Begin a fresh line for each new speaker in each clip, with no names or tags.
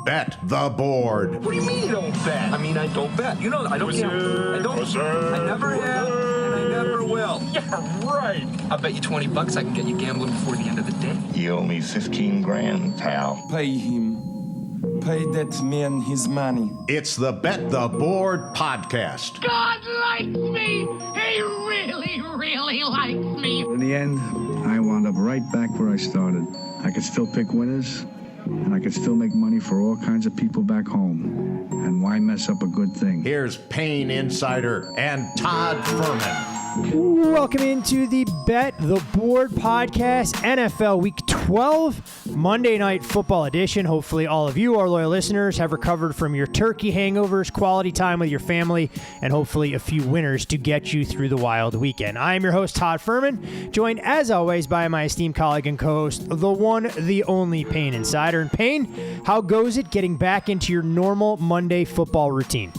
Bet the Board.
What do you mean you don't bet? I mean, I don't bet. You know, I don't gamble. I don't. I never have, and I never will. Yeah, right. I'll bet you $20 I can get you gambling before the end of the day.
You owe me 15 grand, pal.
Pay him. Pay that man his money.
It's the Bet the Board podcast.
God likes me. He really, really likes me.
In the end, I wound up right back where I started. I could still pick winners, and I could still make money for all kinds of people back home. And why mess up a good thing?
Here's Payne Insider and Todd Furman.
Welcome into the Bet the Board podcast, NFL Week 12, Monday Night Football edition. Hopefully all of you, our loyal listeners, have recovered from your turkey hangovers, quality time with your family, and hopefully a few winners to get you through the wild weekend. I am your host, Todd Furman, joined as always by my esteemed colleague and co-host, the one, the only Payne Insider. And Payne, how goes it getting back into your normal Monday football routine?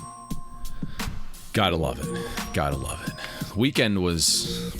Gotta love it. Gotta love it. Weekend was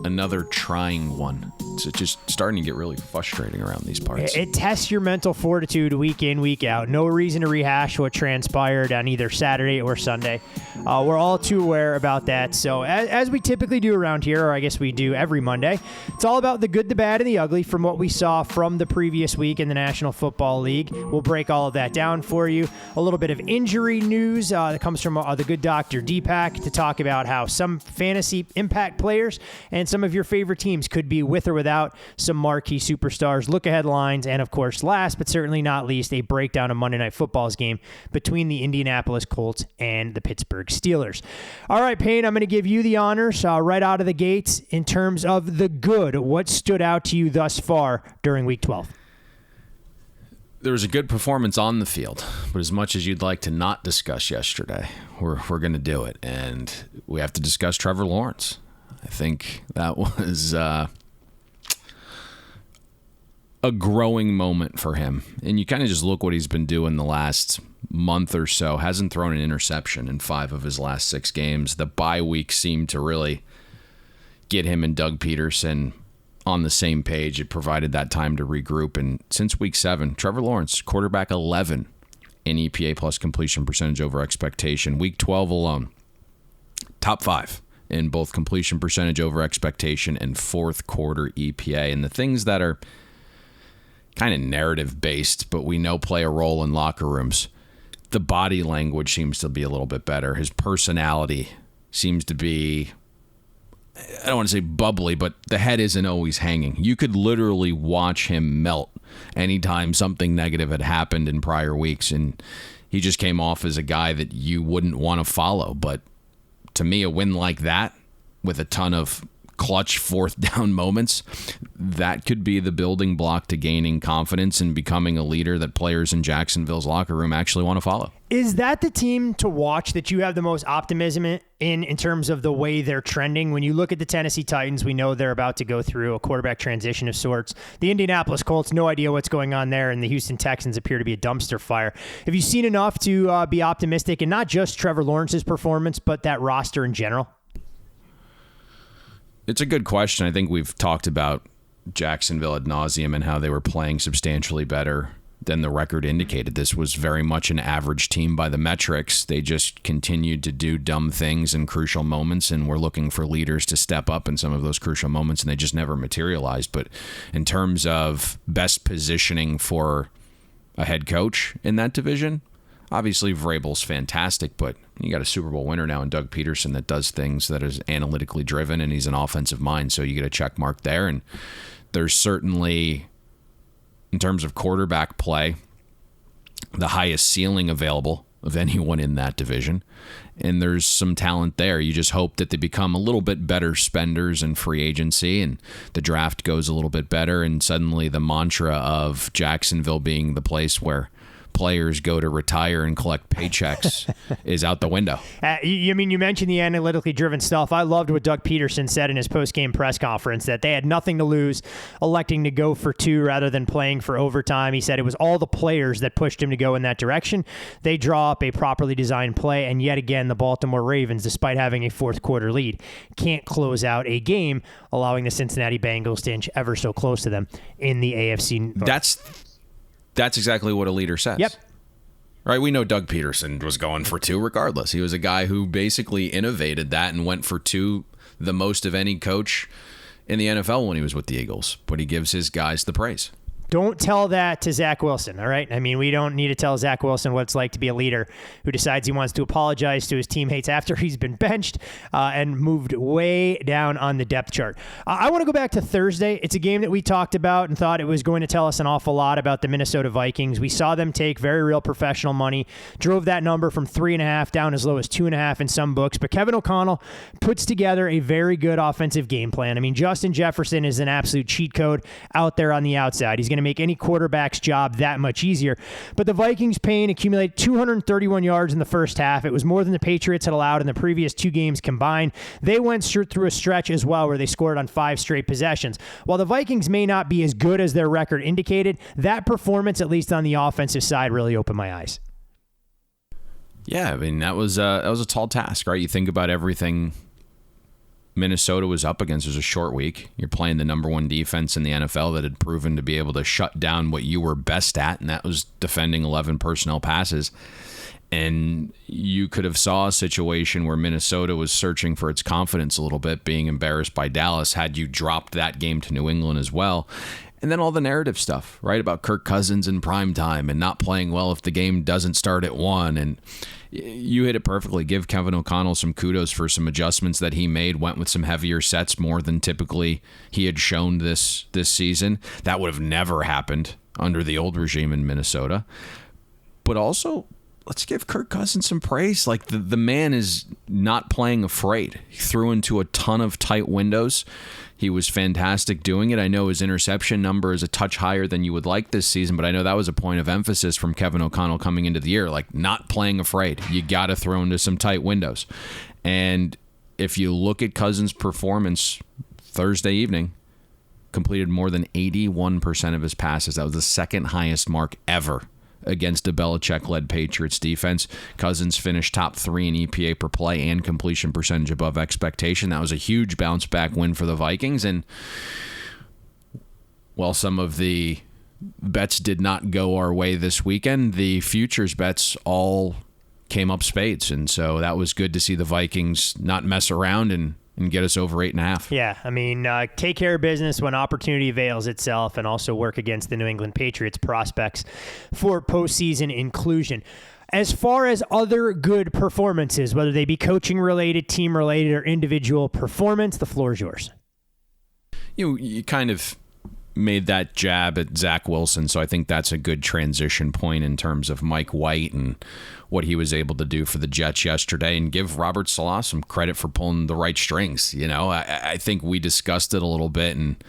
another trying one. It's just starting to get really frustrating around these parts.
It tests your mental fortitude week in, week out. No reason to rehash what transpired on either Saturday or Sunday. We're all too aware about that. So as we typically do around here, or I guess we do every Monday, it's all about the good, the bad, and the ugly from what we saw from the previous week in the National Football League. We'll break all of that down for you. A little bit of injury news that comes from the good doctor Deepak to talk about how some fantasy impact players and some of your favorite teams could be with or without some marquee superstars, look-ahead lines, and of course, last but certainly not least, a breakdown of Monday Night Football's game between the Indianapolis Colts and the Pittsburgh Steelers. All right, Payne, I'm going to give you the honors right out of the gates in terms of the good. What stood out to you thus far during Week 12?
There was a good performance on the field, but as much as you'd like to not discuss yesterday, we're going to do it, and we have to discuss Trevor Lawrence. I think that was a growing moment for him. And you kind of just look what he's been doing the last month or so. Hasn't thrown an interception in 5 of his last 6 games. The bye week seemed to really get him and Doug Peterson on the same page. It provided that time to regroup. And since week 7, Trevor Lawrence, quarterback 11 in EPA plus completion percentage over expectation. Week 12 alone, top 5 in both completion percentage over expectation and fourth quarter EPA. And the things that are kind of narrative based, but we know play a role in locker rooms. The body language seems to be a little bit better. His personality seems to be, I don't want to say bubbly, but the head isn't always hanging. You could literally watch him melt anytime something negative had happened in prior weeks, and he just came off as a guy that you wouldn't want to follow. But to me, a win like that with a ton of clutch fourth down moments, that could be the building block to gaining confidence and becoming a leader that players in Jacksonville's locker room actually want to follow.
Is that the team to watch that you have the most optimism in terms of the way they're trending? When you look at the Tennessee Titans, we know they're about to go through a quarterback transition of sorts. The Indianapolis Colts, no idea what's going on there, and the Houston Texans appear to be a dumpster fire. Have you seen enough to be optimistic, and not just Trevor Lawrence's performance, but that roster in general?
It's a good question. I think we've talked about Jacksonville ad nauseum and how they were playing substantially better than the record indicated. This was very much an average team by the metrics. They just continued to do dumb things in crucial moments, and we're looking for leaders to step up in some of those crucial moments, and they just never materialized. But in terms of best positioning for a head coach in that division, obviously Vrabel's fantastic, but you got a Super Bowl winner now in Doug Peterson that does things that is analytically driven, and he's an offensive mind, so you get a check mark there. And there's certainly, in terms of quarterback play, the highest ceiling available of anyone in that division. And there's some talent there. You just hope that they become a little bit better spenders in free agency and the draft goes a little bit better, and suddenly the mantra of Jacksonville being the place where players go to retire and collect paychecks is out the window.
You mentioned the analytically driven stuff. I loved what Doug Peterson said in his post-game press conference, that they had nothing to lose electing to go for 2 rather than playing for overtime. He said it was all the players that pushed him to go in that direction. They draw up a properly designed play, and yet again, the Baltimore Ravens, despite having a fourth quarter lead, can't close out a game, allowing the Cincinnati Bengals to inch ever so close to them in the AFC.
That's exactly what a leader says.
Yep.
Right, we know Doug Peterson was going for 2 regardless. He was a guy who basically innovated that and went for 2, the most of any coach in the NFL when he was with the Eagles. But he gives his guys the praise.
Don't tell that to Zach Wilson, all right? I mean, we don't need to tell Zach Wilson what it's like to be a leader who decides he wants to apologize to his teammates after he's been benched and moved way down on the depth chart. I want to go back to Thursday. It's a game that we talked about and thought it was going to tell us an awful lot about the Minnesota Vikings. We saw them take very real professional money, drove that number from 3.5 down as low as 2.5 in some books. But Kevin O'Connell puts together a very good offensive game plan. I mean, Justin Jefferson is an absolute cheat code out there on the outside. He's going to make any quarterback's job that much easier. But the Vikings accumulated 231 yards in the first half. It was more than the Patriots had allowed in the previous 2 games combined. They went through a stretch as well where they scored on 5 straight possessions. While the Vikings may not be as good as their record indicated, that performance, at least on the offensive side, really opened my eyes.
Yeah, I mean, that was a tall task, right? You think about everything Minnesota was up against. It was a short week. You're playing the number 1 defense in the NFL that had proven to be able to shut down what you were best at, and that was defending 11 personnel passes. And you could have saw a situation where Minnesota was searching for its confidence a little bit, being embarrassed by Dallas, had you dropped that game to New England as well. And then all the narrative stuff, right, about Kirk Cousins in primetime and not playing well if the game doesn't start at 1. And you hit it perfectly. Give Kevin O'Connell some kudos for some adjustments that he made, went with some heavier sets more than typically he had shown this season. That would have never happened under the old regime in Minnesota. But also, let's give Kirk Cousins some praise. Like, the man is not playing afraid. He threw into a ton of tight windows. He was fantastic doing it. I know his interception number is a touch higher than you would like this season, but I know that was a point of emphasis from Kevin O'Connell coming into the year, like not playing afraid. You got to throw into some tight windows. And if you look at Cousins' performance Thursday evening, completed more than 81% of his passes. That was the second highest mark ever against a Belichick-led Patriots defense. Cousins finished top 3 in EPA per play and completion percentage above expectation. That was a huge bounce-back win for the Vikings. And while some of the bets did not go our way this weekend, the futures bets all came up spades. And so that was good to see the Vikings not mess around and get us over 8.5.
Yeah, I mean, take care of business when opportunity avails itself and also work against the New England Patriots prospects for postseason inclusion. As far as other good performances, whether they be coaching-related, team-related, or individual performance, the floor is yours.
You kind of made that jab at Zach Wilson, so I think that's a good transition point in terms of Mike White and what he was able to do for the Jets yesterday, and give Robert Saleh some credit for pulling the right strings. You know, I think we discussed it a little bit and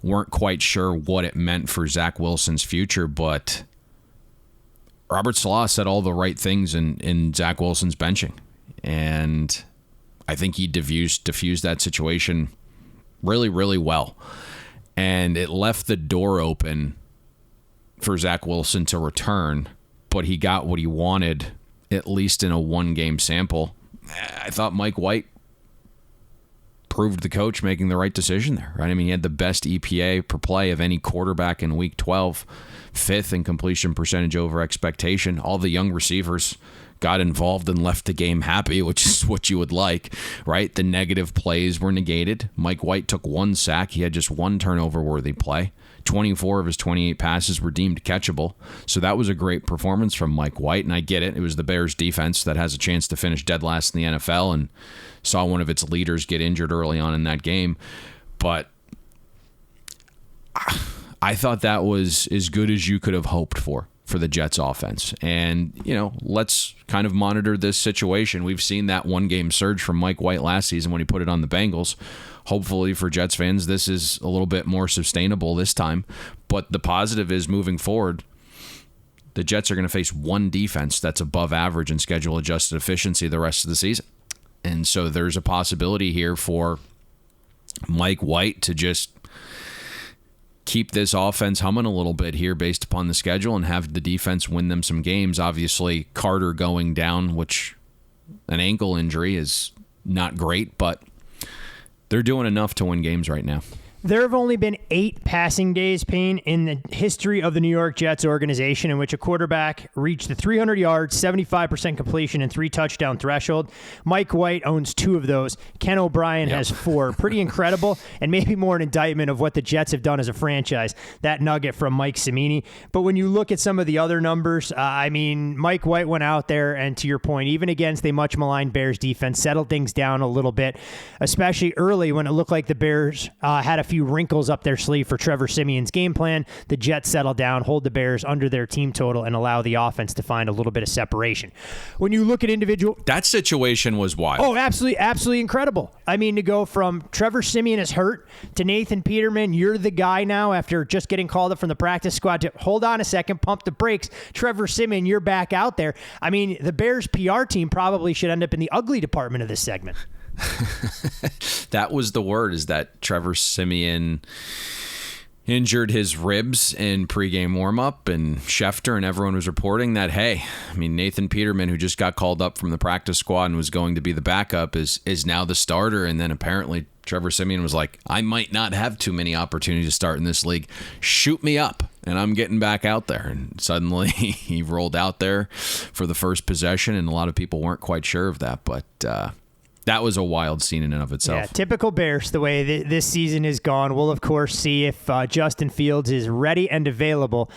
weren't quite sure what it meant for Zach Wilson's future, but Robert Saleh said all the right things in Zach Wilson's benching, and I think he diffused that situation really, really well. And it left the door open for Zach Wilson to return, but he got what he wanted, at least in a 1-game sample. I thought Mike White proved the coach making the right decision there, right? I mean, he had the best EPA per play of any quarterback in Week 12, 5th in completion percentage over expectation. All the young receivers got involved and left the game happy, which is what you would like, right? The negative plays were negated. Mike White took 1 sack. He had just 1 turnover-worthy play. 24 of his 28 passes were deemed catchable. So that was a great performance from Mike White, and I get it. It was the Bears defense that has a chance to finish dead last in the NFL and saw one of its leaders get injured early on in that game. But I thought that was as good as you could have hoped for the Jets offense. And, you know, let's kind of monitor this situation. We've seen that 1-game surge from Mike White last season when he put it on the Bengals. Hopefully for Jets fans, this is a little bit more sustainable this time. But the positive is, moving forward, the Jets are going to face one defense that's above average in schedule adjusted efficiency the rest of the season. And so there's a possibility here for Mike White to just keep this offense humming a little bit here based upon the schedule and have the defense win them some games. Obviously, Carter going down, which an ankle injury is not great, but they're doing enough to win games right now.
There have only been 8 passing days, Payne, in the history of the New York Jets organization in which a quarterback reached the 300 yards, 75% completion, and 3 touchdown threshold. Mike White owns 2 of those. Ken O'Brien has 4. Pretty incredible, and maybe more an indictment of what the Jets have done as a franchise, that nugget from Mike Cimini. But when you look at some of the other numbers, Mike White went out there, and to your point, even against a much maligned Bears defense, settled things down a little bit, especially early when it looked like the Bears had a few wrinkles up their sleeve for Trevor Siemian's game plan. The Jets settle down, hold the Bears under their team total, and allow the offense to find a little bit of separation. When you look at individual...
That situation was wild.
Oh, absolutely incredible. To go from Trevor Siemian is hurt to Nathan Peterman, you're the guy now after just getting called up from the practice squad, to hold on a second, pump the brakes. Trevor Siemian, you're back out there. The Bears PR team probably should end up in the ugly department of this segment.
That was the word, is that Trevor Siemian injured his ribs in pregame warmup, and Schefter and everyone was reporting that, Nathan Peterman, who just got called up from the practice squad and was going to be the backup, is now the starter. And then apparently Trevor Siemian was like, I might not have too many opportunities to start in this league. Shoot me up, and I'm getting back out there. And suddenly he rolled out there for the first possession, and a lot of people weren't quite sure of that, but that was a wild scene in and of itself.
Yeah, typical Bears, the way this season is gone. We'll, of course, see if Justin Fields is ready and available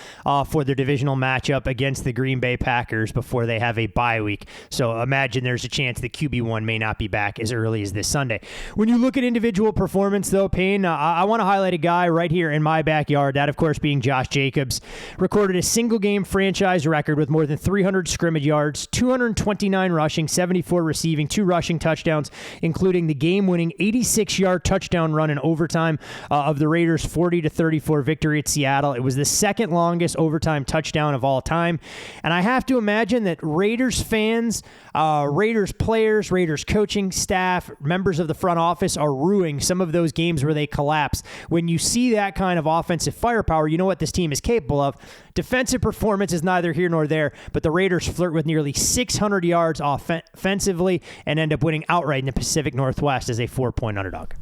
for their divisional matchup against the Green Bay Packers before they have a bye week. So imagine there's a chance the QB1 may not be back as early as this Sunday. When you look at individual performance, though, Payne, I want to highlight a guy right here in my backyard, that, of course, being Josh Jacobs. Recorded a single-game franchise record with more than 300 scrimmage yards, 229 rushing, 74 receiving, 2 rushing touchdowns, including the game-winning 86-yard touchdown run in overtime of the Raiders' 40-34 victory at Seattle. It was the second longest overtime touchdown of all time. And I have to imagine that Raiders fans, Raiders players, Raiders coaching staff, members of the front office are ruining some of those games where they collapse. When you see that kind of offensive firepower, you know what this team is capable of. Defensive performance is neither here nor there, but the Raiders flirt with nearly 600 yards offensively and end up winning outright in the Pacific Northwest as a 4-point underdog.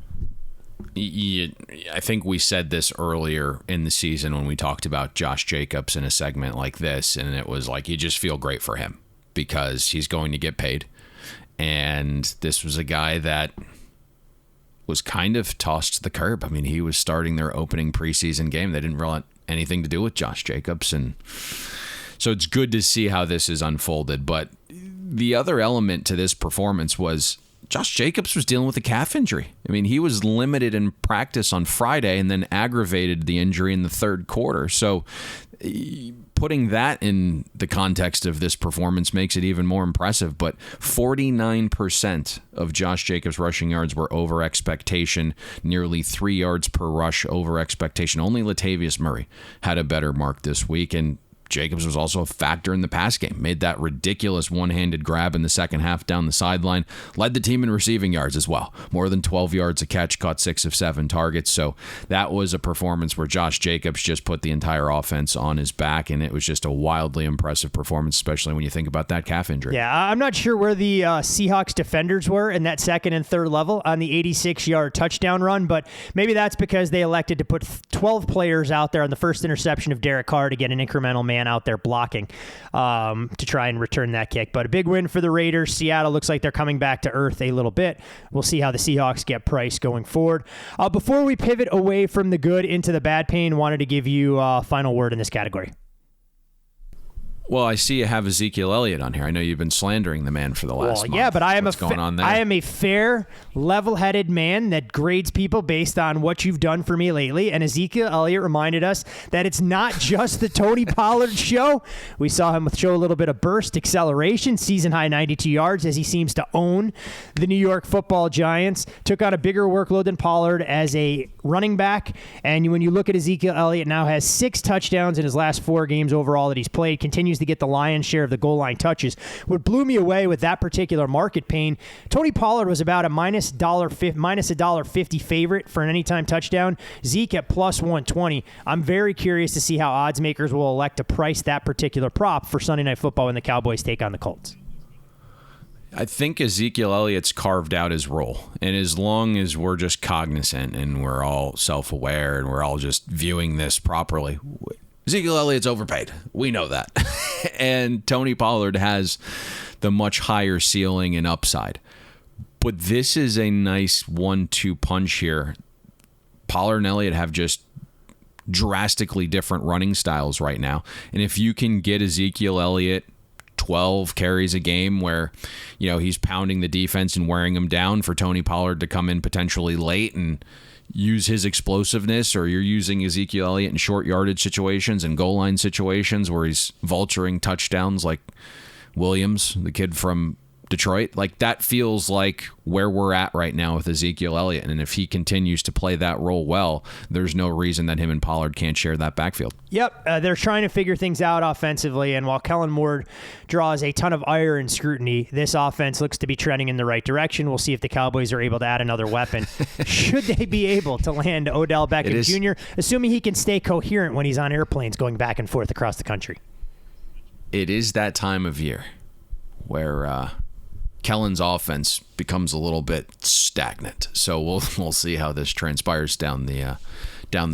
I think we said this earlier in the season when we talked about Josh Jacobs in a segment like this, and it was like you just feel great for him because he's going to get paid. And this was a guy that was kind of tossed to the curb. He was starting their opening preseason game. They didn't want anything to do with Josh Jacobs, and so it's good to see how this is unfolded. But the other element to this performance was Josh Jacobs was dealing with a calf injury. He was limited in practice on Friday and then aggravated the injury in the third quarter. So putting that in the context of this performance makes it even more impressive. But 49% of Josh Jacobs' rushing yards were over expectation, nearly 3 yards per rush over expectation. Only Latavius Murray had a better mark this week, and Jacobs was also a factor in the pass game. Made that ridiculous one-handed grab in the second half down the sideline. Led the team in receiving yards as well. More than 12 yards a catch, caught 6 of 7 targets. So that was a performance where Josh Jacobs just put the entire offense on his back, and it was just a wildly impressive performance, especially when you think about that calf injury.
Yeah, I'm not sure where the Seahawks defenders were in that second and third level on the 86-yard touchdown run, but maybe that's because they elected to put 12 players out there on the first interception of Derek Carr to get an incremental man out there blocking to try and return that kick. But a big win for the Raiders. Seattle looks like they're coming back to earth a little bit. We'll see how the Seahawks get priced going forward. Before we pivot away from the good into the bad, Payne, wanted to give you a final word in this category.
Well, I see you have Ezekiel Elliott on here. I know you've been slandering the man for the last month.
Yeah, but I am
going on there?
I am a fair, level-headed man that grades people based on what you've done for me lately. And Ezekiel Elliott reminded us that it's not just the Tony Pollard show. We saw him show a little bit of burst acceleration, season-high 92 yards as he seems to own the New York Football Giants. Took on a bigger workload than Pollard as a running back. And when you look at Ezekiel Elliott, now has 6 touchdowns in his last 4 games overall that he's played, continues to get the lion's share of the goal line touches. What blew me away with that particular market, Payne, Tony Pollard was about a minus $1.50 favorite for an anytime touchdown. Zeke at plus 120. I'm very curious to see how odds makers will elect to price that particular prop for Sunday Night Football when the Cowboys take on the Colts.
I think Ezekiel Elliott's carved out his role. And as long as we're just cognizant and we're all self-aware and we're all just viewing this properly, Ezekiel Elliott's overpaid. We know that. And Tony Pollard has the much higher ceiling and upside. But this is a nice 1-2 punch here. Pollard and Elliott have just drastically different running styles right now. And if you can get Ezekiel Elliott 12 carries a game where, he's pounding the defense and wearing them down for Tony Pollard to come in potentially late and use his explosiveness, or you're using Ezekiel Elliott in short yardage situations and goal line situations where he's vulturing touchdowns like Williams, the kid from Detroit, like that feels like where we're at right now with Ezekiel Elliott. And if he continues to play that role well, there's no reason that him and Pollard can't share that backfield.
Yep, they're trying to figure things out offensively, and while Kellen Moore draws a ton of ire and scrutiny, this offense looks to be trending in the right direction. We'll see if the Cowboys are able to add another weapon. Should they be able to land Odell Beckham Jr., assuming he can stay coherent when he's on airplanes going back and forth across the country.
It is that time of year where Kellen's offense becomes a little bit stagnant. So we'll see how this transpires down the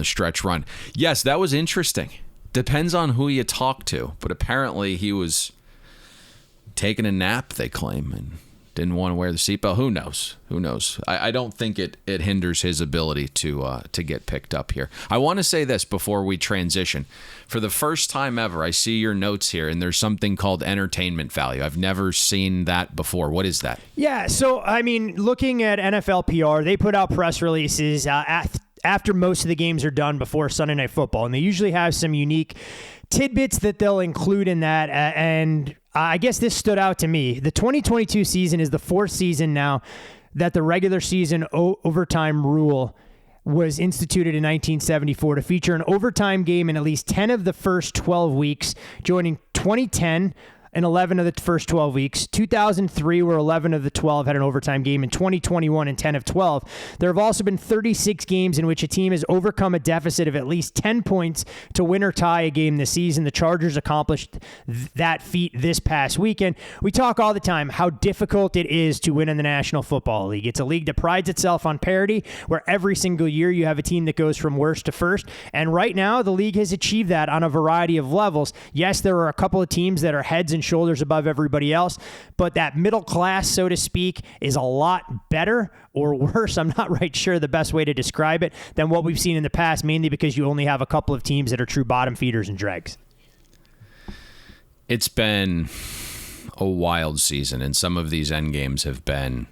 stretch run. Yes, that was interesting. Depends on who you talk to, but apparently he was taking a nap, they claim, and didn't want to wear the seatbelt. Who knows? I don't think it hinders his ability to get picked up here. I want to say this before we transition. For the first time ever, I see your notes here, and there's something called entertainment value. I've never seen that before. What is that? Yeah,
so, looking at NFL PR, they put out press releases after most of the games are done before Sunday Night Football, and they usually have some unique tidbits that they'll include in that, and I guess this stood out to me. The 2022 season is the fourth season now that the regular season overtime rule was instituted in 1974 to feature an overtime game in at least 10 of the first 12 weeks, joining 2010 and 11 of the first 12 weeks. 2003, where 11 of the 12 had an overtime game. In 2021 and 10 of 12. There have also been 36 games in which a team has overcome a deficit of at least 10 points to win or tie a game this season. The Chargers accomplished that feat this past weekend. We talk all the time how difficult it is to win in the National Football League. It's a league that prides itself on parity, where every single year you have a team that goes from worst to first. And right now, the league has achieved that on a variety of levels. Yes, there are a couple of teams that are heads and shoulders above everybody else, but that middle class, so to speak, is a lot better or worse. I'm not right sure the best way to describe it than what we've seen in the past, mainly because you only have a couple of teams that are true bottom feeders and dregs.
It's been a wild season, and some of these end games have been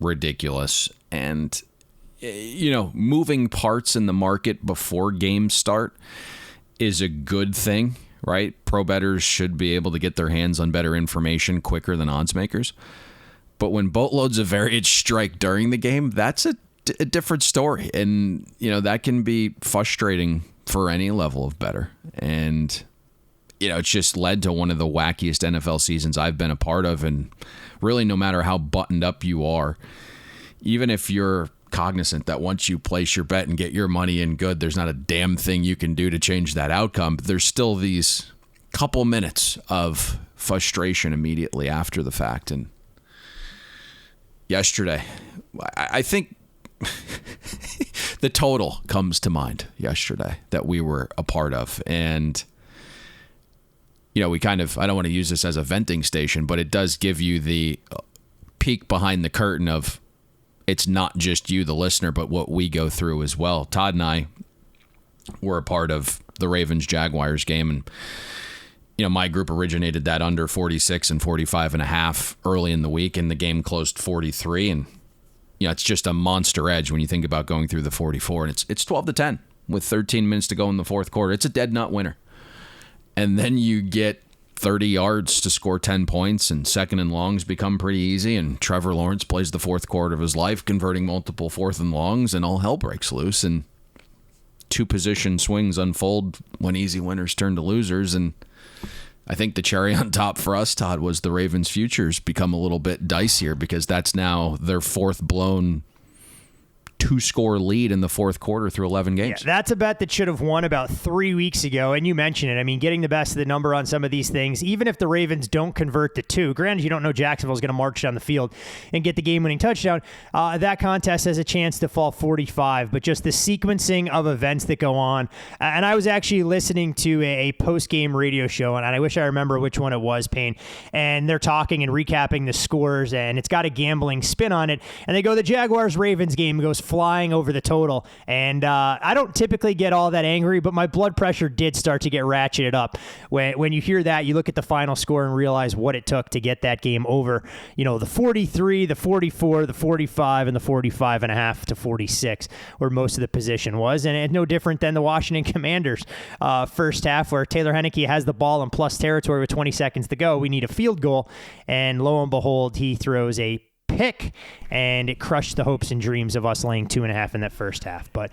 ridiculous. And, moving parts in the market before games start is a good thing. Right? Pro bettors should be able to get their hands on better information quicker than odds makers. But when boatloads of variance strike during the game, that's a different story. And, that can be frustrating for any level of bettor. And, it's just led to one of the wackiest NFL seasons I've been a part of. And really, no matter how buttoned up you are, even if you're cognizant that once you place your bet and get your money in good, there's not a damn thing you can do to change that outcome. There's still these couple minutes of frustration immediately after the fact. And yesterday, I think the total comes to mind yesterday that we were a part of. And, we kind of, I don't want to use this as a venting station, but it does give you the peek behind the curtain of it's not just you, the listener, but what we go through as well. Todd and I were a part of the Ravens-Jaguars game, and my group originated that under 46 and 45.5 early in the week, and the game closed 43. And it's just a monster edge when you think about going through the 44, and it's 12-10 with 13 minutes to go in the fourth quarter. It's a dead nut winner, and then you get 30 yards to score 10 points, and second and longs become pretty easy, and Trevor Lawrence plays the fourth quarter of his life, converting multiple fourth and longs, and all hell breaks loose, and two position swings unfold when easy winners turn to losers. And I think the cherry on top for us, Todd, was the Ravens' futures become a little bit dicier, because that's now their fourth blown 2-score lead in the fourth quarter through 11 games.
Yeah, that's a bet that should have won about 3 weeks ago, and you mentioned it. I mean, getting the best of the number on some of these things, even if the Ravens don't convert to 2, granted, you don't know Jacksonville's going to march down the field and get the game-winning touchdown, that contest has a chance to fall 45, but just the sequencing of events that go on. And I was actually listening to a post-game radio show, and I wish I remember which one it was, Payne, and they're talking and recapping the scores, and it's got a gambling spin on it, and they go, the Jaguars-Ravens game goes flying over the total, and I don't typically get all that angry, but my blood pressure did start to get ratcheted up. When you hear that, you look at the final score and realize what it took to get that game over. You know, the 43, the 44, the 45, and the 45.5 to 46, where most of the position was, and it's no different than the Washington Commanders first half, where Taylor Heineke has the ball in plus territory with 20 seconds to go. We need a field goal, and lo and behold, he throws a pick, and it crushed the hopes and dreams of us laying 2.5 in that first half. But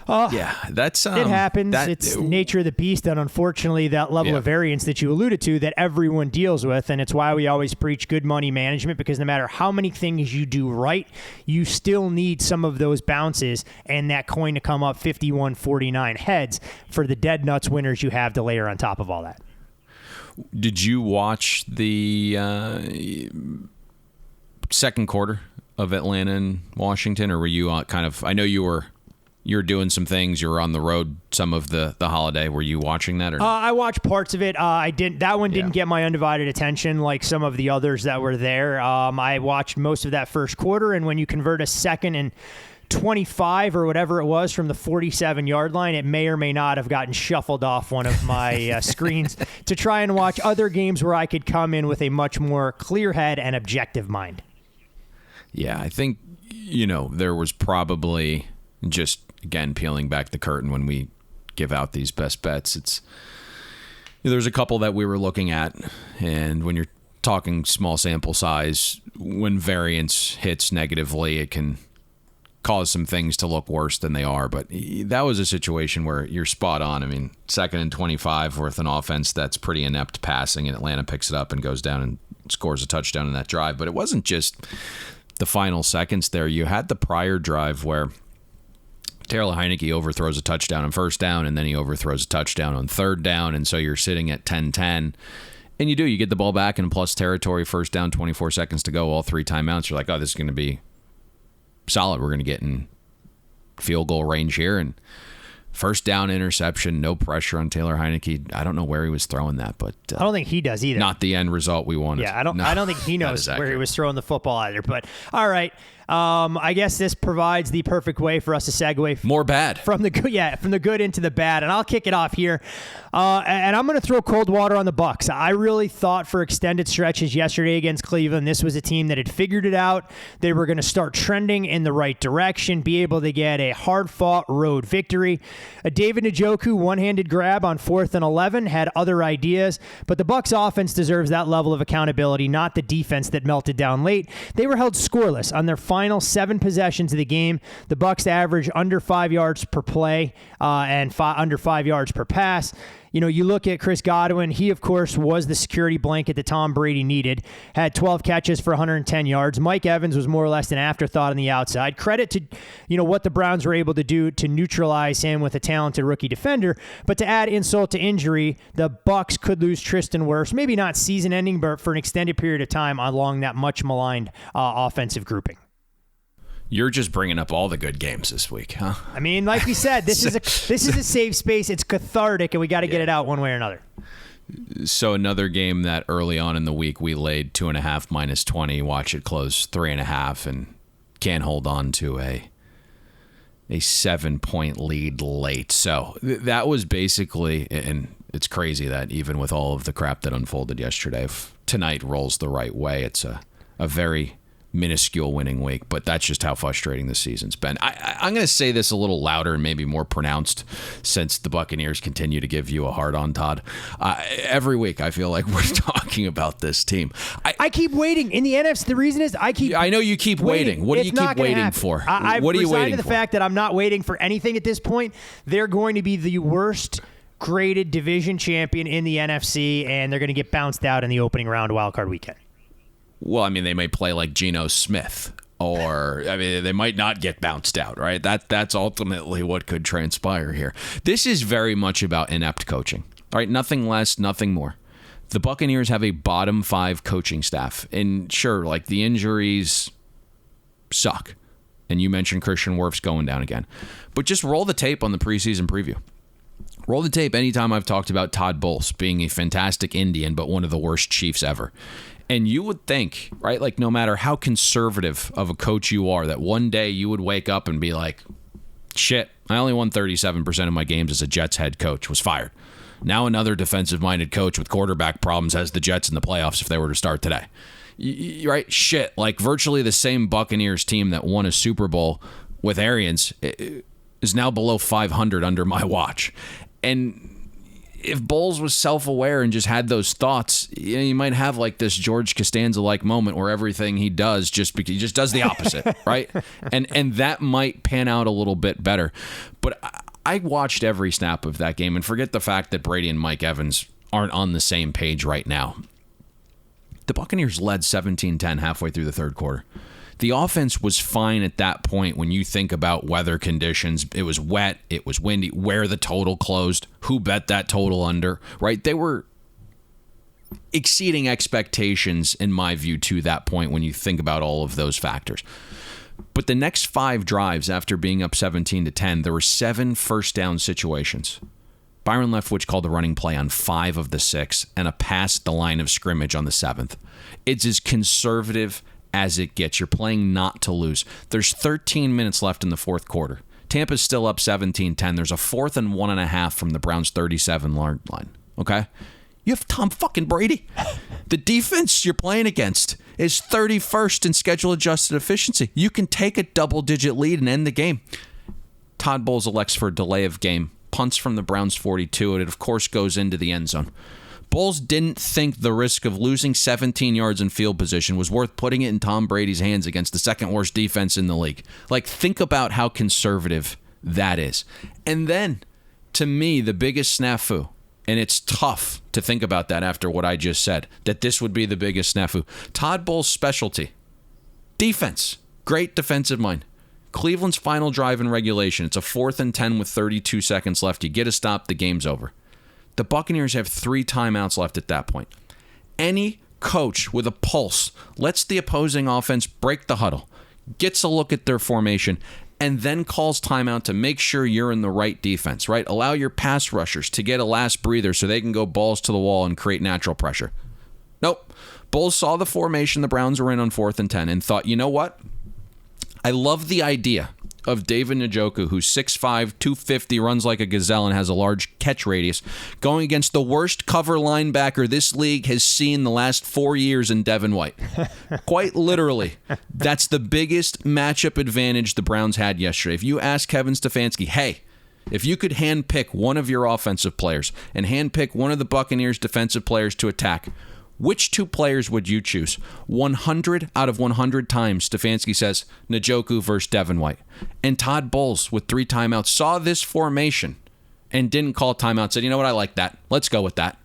that's
it happens. It's the nature of the beast, and unfortunately that level of variance that you alluded to that everyone deals with, and it's why we always preach good money management, because no matter how many things you do right, you still need some of those bounces and that coin to come up 51-49 heads for the dead nuts winners you have to layer on top of all that.
Did you watch the second quarter of Atlanta and Washington, or were you kind of, I know you're doing some things, you were on the road some of the holiday. Were you watching that or not?
I watched parts of it. That one didn't get my undivided attention like some of the others that were there. I watched most of that first quarter, and when you convert a 2nd and 25 or whatever it was from the 47-yard line, it may or may not have gotten shuffled off one of my screens to try and watch other games where I could come in with a much more clear head and objective mind.
Yeah, I think, there was probably, just, again, peeling back the curtain when we give out these best bets, there's a couple that we were looking at, and when you're talking small sample size, when variance hits negatively, it can cause some things to look worse than they are. But that was a situation where you're spot on. I mean, 2nd and 25 with an offense that's pretty inept passing, and Atlanta picks it up and goes down and scores a touchdown in that drive. But it wasn't just the final seconds there. You had the prior drive where Taylor Heineke overthrows a touchdown on first down, and then he overthrows a touchdown on third down, and so you're sitting at 10-10. And you get the ball back in plus territory, first down, 24 seconds to go, all 3 timeouts. You're like, oh, this is going to be solid. We're going to get in field goal range here, and first down interception, no pressure on Taylor Heineke. I don't know where he was throwing that, but
I don't think he does either.
Not the end result we wanted.
Yeah, I don't think he knows where he was throwing the football either. But all right, I guess this provides the perfect way for us to segue
more bad
from the good into the bad, and I'll kick it off here. And I'm going to throw cold water on the Bucs. I really thought for extended stretches yesterday against Cleveland, this was a team that had figured it out. They were going to start trending in the right direction, be able to get a hard-fought road victory. A David Njoku one-handed grab on 4th and 11 had other ideas, but the Bucs offense deserves that level of accountability, not the defense that melted down late. They were held scoreless on their final 7 possessions of the game. The Bucs average under 5 yards per play and under 5 yards per pass. You look at Chris Godwin. He, of course, was the security blanket that Tom Brady needed. Had 12 catches for 110 yards. Mike Evans was more or less an afterthought on the outside. Credit to, what the Browns were able to do to neutralize him with a talented rookie defender. But to add insult to injury, the Bucs could lose Tristan Wirfs. Maybe not season-ending, but for an extended period of time along that much-maligned offensive grouping.
You're just bringing up all the good games this week, huh?
I mean, like we said, this is a safe space. It's cathartic, and we got to get it out one way or another.
So another game that early on in the week we laid 2.5 minus 20. Watch it close 3.5, and can't hold on to a 7-point lead late. So that was basically, and it's crazy that even with all of the crap that unfolded yesterday, if tonight rolls the right way, it's a very minuscule winning week, but that's just how frustrating this season's been. I'm going to say this a little louder and maybe more pronounced since the Buccaneers continue to give you a hard on, Todd. Every week I feel like we're talking about this team. I keep
waiting. In the NFC, the reason is I
know you keep waiting. What do you keep waiting for? What are you waiting for?
The fact that I'm not waiting for anything at this point. They're going to be the worst graded division champion in the NFC, and they're going to get bounced out in the opening round wildcard weekend.
Well, I mean, they may play like Geno Smith or I mean, they might not get bounced out, right? That's ultimately what could transpire here. This is very much about inept coaching, all right? Nothing less, nothing more. The Buccaneers have a bottom 5 coaching staff, and sure, like the injuries suck, and you mentioned Christian Wirfs going down again, but just roll the tape on the preseason preview. Roll the tape anytime I've talked about Todd Bowles being a fantastic Indian, but one of the worst Chiefs ever. And you would think, right, like no matter how conservative of a coach you are, that one day you would wake up and be like, shit, I only won 37% of my games as a Jets head coach, was fired. Now another defensive-minded coach with quarterback problems has the Jets in the playoffs if they were to start today. Right? Shit, like virtually the same Buccaneers team that won a Super Bowl with Arians is now below 500 under my watch. And if Bowles was self-aware and just had those thoughts, you might have like this George Costanza-like moment where everything he does he just does the opposite, right? And that might pan out a little bit better. But I watched every snap of that game, and forget the fact that Brady and Mike Evans aren't on the same page right now. The Buccaneers led 17-10 halfway through the third quarter. The offense was fine at that point when you think about weather conditions. It was wet, it was windy, where the total closed, who bet that total under, right? They were exceeding expectations, in my view, to that point when you think about all of those factors. But the next 5 drives after being up 17-10, there were 7 first down situations. Byron Leftwich called the running play on 5 of the 6 and a pass at the line of scrimmage on the 7th. It's as conservative as it gets. You're playing not to lose. There's 13 minutes left in the fourth quarter. Tampa's still up 17-10. There's a 4th and 1.5 from the Browns' 37-yard line. Okay? You have Tom fucking Brady. The defense you're playing against is 31st in schedule-adjusted efficiency. You can take a double-digit lead and end the game. Todd Bowles elects for a delay of game. Punts from the Browns' 42, and it, of course, goes into the end zone. Bowles didn't think the risk of losing 17 yards in field position was worth putting it in Tom Brady's hands against the second-worst defense in the league. Like, think about how conservative that is. And then, to me, the biggest snafu, and it's tough to think about that after what I just said, that this would be the biggest snafu. Todd Bowles' specialty, defense, great defensive mind. Cleveland's final drive in regulation. It's a 4th and 10 with 32 seconds left. You get a stop, the game's over. The Buccaneers have 3 timeouts left at that point. Any coach with a pulse lets the opposing offense break the huddle, gets a look at their formation, and then calls timeout to make sure you're in the right defense, right? Allow your pass rushers to get a last breather so they can go balls to the wall and create natural pressure. Nope. Bowles saw the formation the Browns were in on 4th and 10 and thought, you know what? I love the idea of David Njoku, who's 6'5", 250, runs like a gazelle and has a large catch radius, going against the worst cover linebacker this league has seen the last 4 years in Devin White. Quite literally, that's the biggest matchup advantage the Browns had yesterday. If you ask Kevin Stefanski, hey, if you could handpick one of your offensive players and handpick one of the Buccaneers' defensive players to attack, which 2 players would you choose? 100 out of 100 times, Stefanski says, Njoku versus Devin White. And Todd Bowles, with 3 timeouts, saw this formation and didn't call timeout, said, you know what, I like that. Let's go with that.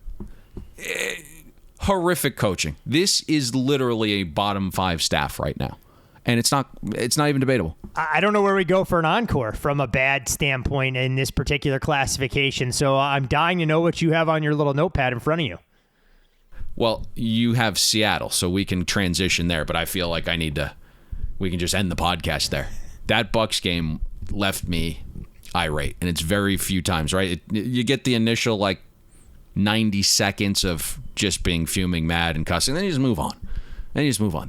Horrific coaching. This is literally a bottom 5 staff right now. And it's not even debatable.
I don't know where we go for an encore from a bad standpoint in this particular classification. So I'm dying to know what you have on your little notepad in front of you.
Well, you have Seattle, so we can transition there, but I feel like we can just end the podcast there. That Bucs game left me irate, and it's very few times, right? You get the initial, 90 seconds of just being fuming, mad, and cussing, then you just move on.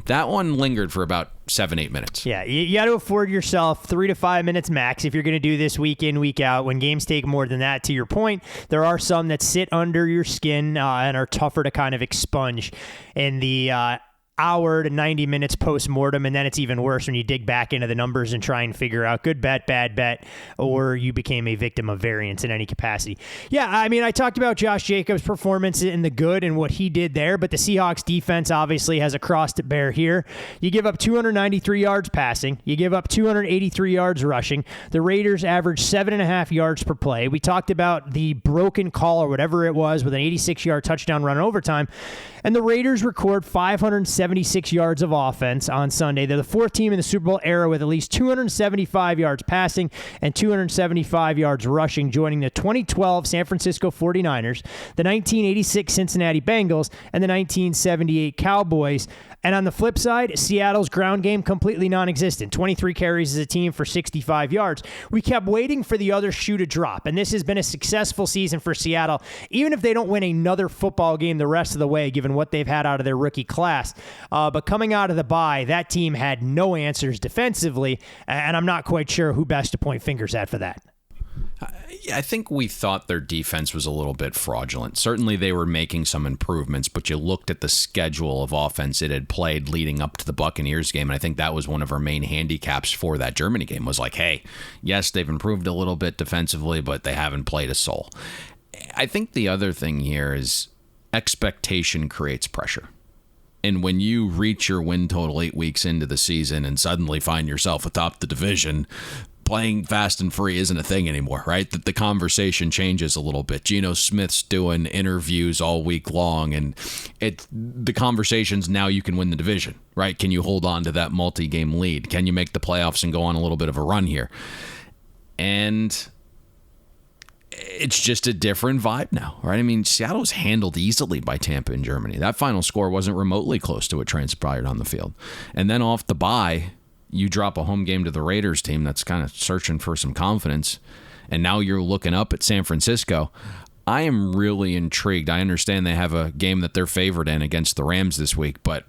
That one lingered for about 7-8 minutes.
Yeah, you got to afford yourself 3 to 5 minutes max if you're going to do this week in, week out. When games take more than that, to your point, there are some that sit under your skin and are tougher to kind of expunge in the hour to 90 minutes post-mortem, and then it's even worse when you dig back into the numbers and try and figure out good bet, bad bet, or you became a victim of variance in any capacity. Yeah, I mean, I talked about Josh Jacobs' performance in the good and what he did there, but the Seahawks defense obviously has a cross to bear here. You give up 293 yards passing. You give up 283 yards rushing. The Raiders average 7.5 yards per play. We talked about the broken call or whatever it was with an 86-yard touchdown run in overtime, and the Raiders record 570 276 yards of offense on Sunday. They're the fourth team in the Super Bowl era with at least 275 yards passing and 275 yards rushing, joining the 2012 San Francisco 49ers, the 1986 Cincinnati Bengals, and the 1978 Cowboys. And on the flip side, Seattle's ground game completely non-existent. 23 carries as a team for 65 yards. We kept waiting for the other shoe to drop, and this has been a successful season for Seattle, even if they don't win another football game the rest of the way, given what they've had out of their rookie class. But coming out of the bye, that team had no answers defensively, and I'm not quite sure who best to point fingers at for that.
I think we thought their defense was a little bit fraudulent. Certainly they were making some improvements, but you looked at the schedule of offense it had played leading up to the Buccaneers game, and I think that was one of our main handicaps for that Germany game, was like, hey, yes, they've improved a little bit defensively, but they haven't played a soul. I think the other thing here is expectation creates pressure. And when you reach your win total 8 weeks into the season and suddenly find yourself atop the division, playing fast and free isn't a thing anymore, right? The conversation changes a little bit. Geno Smith's doing interviews all week long, and the conversation's now you can win the division, right? Can you hold on to that multi-game lead? Can you make the playoffs and go on a little bit of a run here? And it's just a different vibe now, right? I mean, Seattle was handled easily by Tampa in Germany. That final score wasn't remotely close to what transpired on the field. And then off the bye, you drop a home game to the Raiders team that's kind of searching for some confidence, and now you're looking up at San Francisco. I am really intrigued. I understand they have a game that they're favored in against the Rams this week, but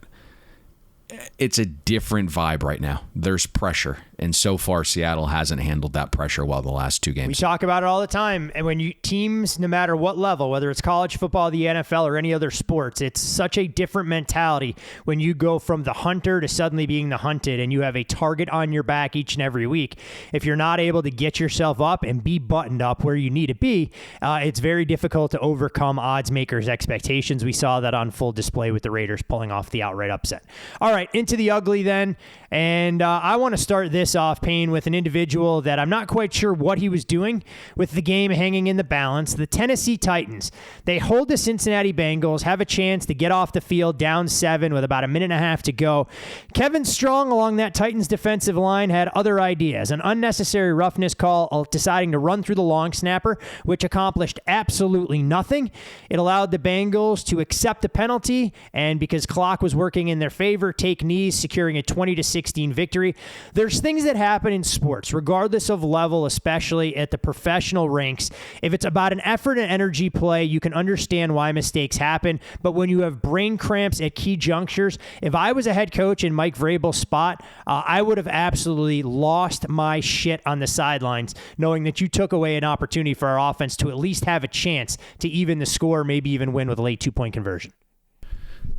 it's a different vibe right now. There's pressure, and so far Seattle hasn't handled that pressure well the last two games.
We talk about it all the time, and when teams, no matter what level, whether it's college football, the NFL, or any other sports, it's such a different mentality when you go from the hunter to suddenly being the hunted, and you have a target on your back each and every week. If you're not able to get yourself up and be buttoned up where you need to be, it's very difficult to overcome odds makers' expectations. We saw that on full display with the Raiders pulling off the outright upset. All right, into the ugly then, and I want to start this off, Payne, with an individual that I'm not quite sure what he was doing with the game hanging in the balance. The Tennessee Titans, they hold the Cincinnati Bengals, have a chance to get off the field down 7 with about a minute and a half to go. Kevin Strong along that Titans defensive line had other ideas. An unnecessary roughness call deciding to run through the long snapper, which accomplished absolutely nothing. It allowed the Bengals to accept the penalty, and because clock was working in their favor, take knees, securing a 20-16 victory. There's things that happen in sports, regardless of level, especially at the professional ranks. If it's about an effort and energy play, you can understand why mistakes happen. But when you have brain cramps at key junctures, if I was a head coach in Mike Vrabel's spot, I would have absolutely lost my shit on the sidelines, knowing that you took away an opportunity for our offense to at least have a chance to even the score, maybe even win with a late 2-point conversion.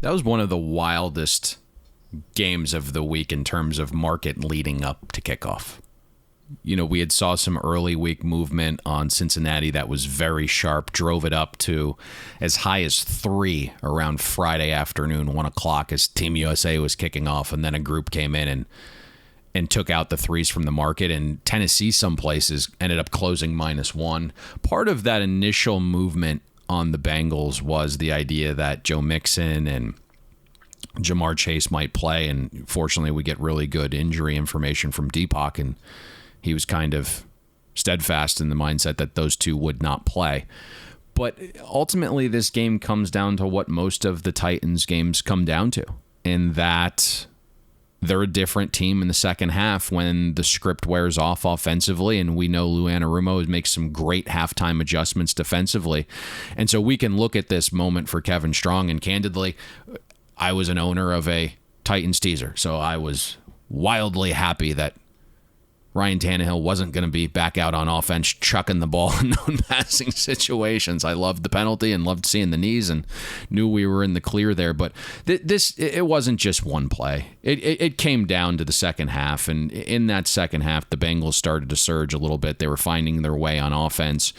That was one of the wildest games of the week in terms of market leading up to kickoff. You know, we had saw some early week movement on Cincinnati that was very sharp, drove it up to as high as 3 around Friday afternoon, 1 o'clock, as Team USA was kicking off, and then a group came in and took out the threes from the market, and Tennessee some places ended up closing -1. Part of that initial movement on the Bengals was the idea that Joe Mixon and Jamar Chase might play, and fortunately we get really good injury information from Deepak, and he was kind of steadfast in the mindset that those two would not play. But ultimately this game comes down to what most of the Titans games come down to, in that they're a different team in the second half when the script wears off offensively, and we know Lou Anarumo makes some great halftime adjustments defensively. And so we can look at this moment for Kevin Strong, and candidly, I was an owner of a Titans teaser, so I was wildly happy that Ryan Tannehill wasn't going to be back out on offense chucking the ball in non-passing situations. I loved the penalty and loved seeing the knees and knew we were in the clear there. But it wasn't just one play. It came down to the second half, and in that second half, the Bengals started to surge a little bit. They were finding their way on offense.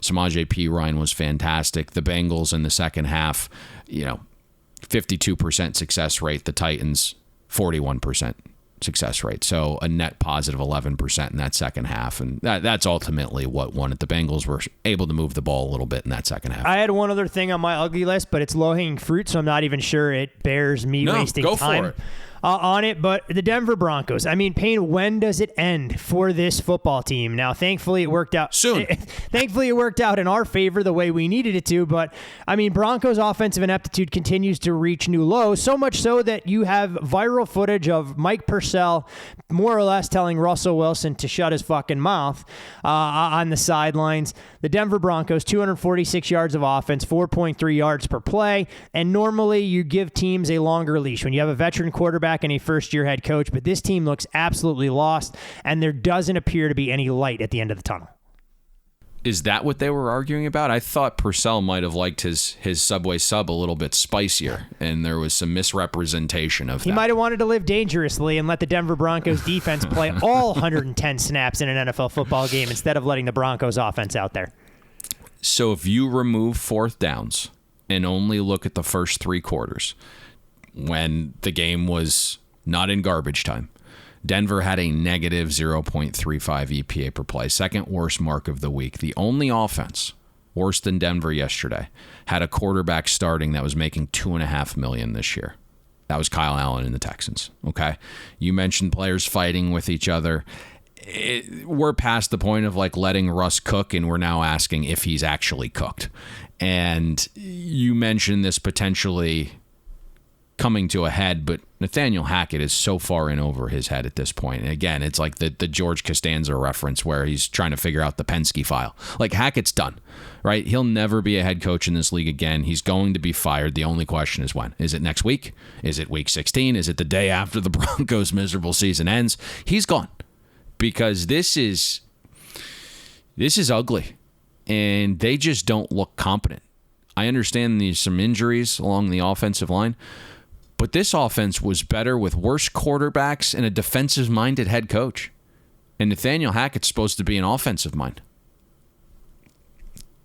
Samaje Perine was fantastic. The Bengals in the second half, 52% success rate. The Titans, 41%. success rate. So a net positive 11% in that second half. And that's ultimately what won it. The Bengals were able to move the ball a little bit in that second half.
I had one other thing on my ugly list, but it's low-hanging fruit, so I'm not even sure it bears me wasting time.
For it.
On it, but the Denver Broncos. I mean, Payne, when does it end for this football team? Now, thankfully, it worked out
soon.
Thankfully, it worked out in our favor the way we needed it to. But I mean, Broncos' offensive ineptitude continues to reach new lows. So much so that you have viral footage of Mike Purcell more or less telling Russell Wilson to shut his fucking mouth on the sidelines. The Denver Broncos, 246 yards of offense, 4.3 yards per play, and normally you give teams a longer leash when you have a veteran quarterback and a first-year head coach, but this team looks absolutely lost, and there doesn't appear to be any light at the end of the tunnel.
Is that what they were arguing about? I thought Purcell might have liked his Subway sub a little bit spicier, and there was some misrepresentation of that.
He might have wanted to live dangerously and let the Denver Broncos defense play all 110 snaps in an NFL football game instead of letting the Broncos offense out there.
So if you remove fourth downs and only look at the first three quarters, when the game was not in garbage time, Denver had a negative 0.35 EPA per play, second worst mark of the week. The only offense worse than Denver yesterday had a quarterback starting that was making $2.5 million this year. That was Kyle Allen and the Texans. Okay, you mentioned players fighting with each other. We're past the point of like letting Russ cook, and we're now asking if he's actually cooked. And you mentioned this potentially coming to a head, but Nathaniel Hackett is so far in over his head at this point. And again, it's like the George Costanza reference where he's trying to figure out the Penske file. Like, Hackett's done, right? He'll never be a head coach in this league again. He's going to be fired. The only question is when. Is it next week? Is it week 16? Is it the day after the Broncos' miserable season ends? He's gone, because this is ugly, and they just don't look competent. I understand there's some injuries along the offensive line, but this offense was better with worse quarterbacks and a defensive-minded head coach. And Nathaniel Hackett's supposed to be an offensive mind.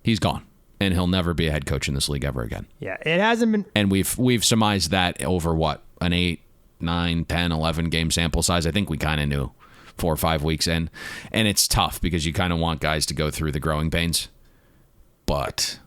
He's gone, and he'll never be a head coach in this league ever again.
Yeah, it hasn't been...
And we've surmised that over, what, an 8, 9, 10, 11 game sample size? I think we kind of knew 4 or 5 weeks in. And it's tough because you kind of want guys to go through the growing pains. But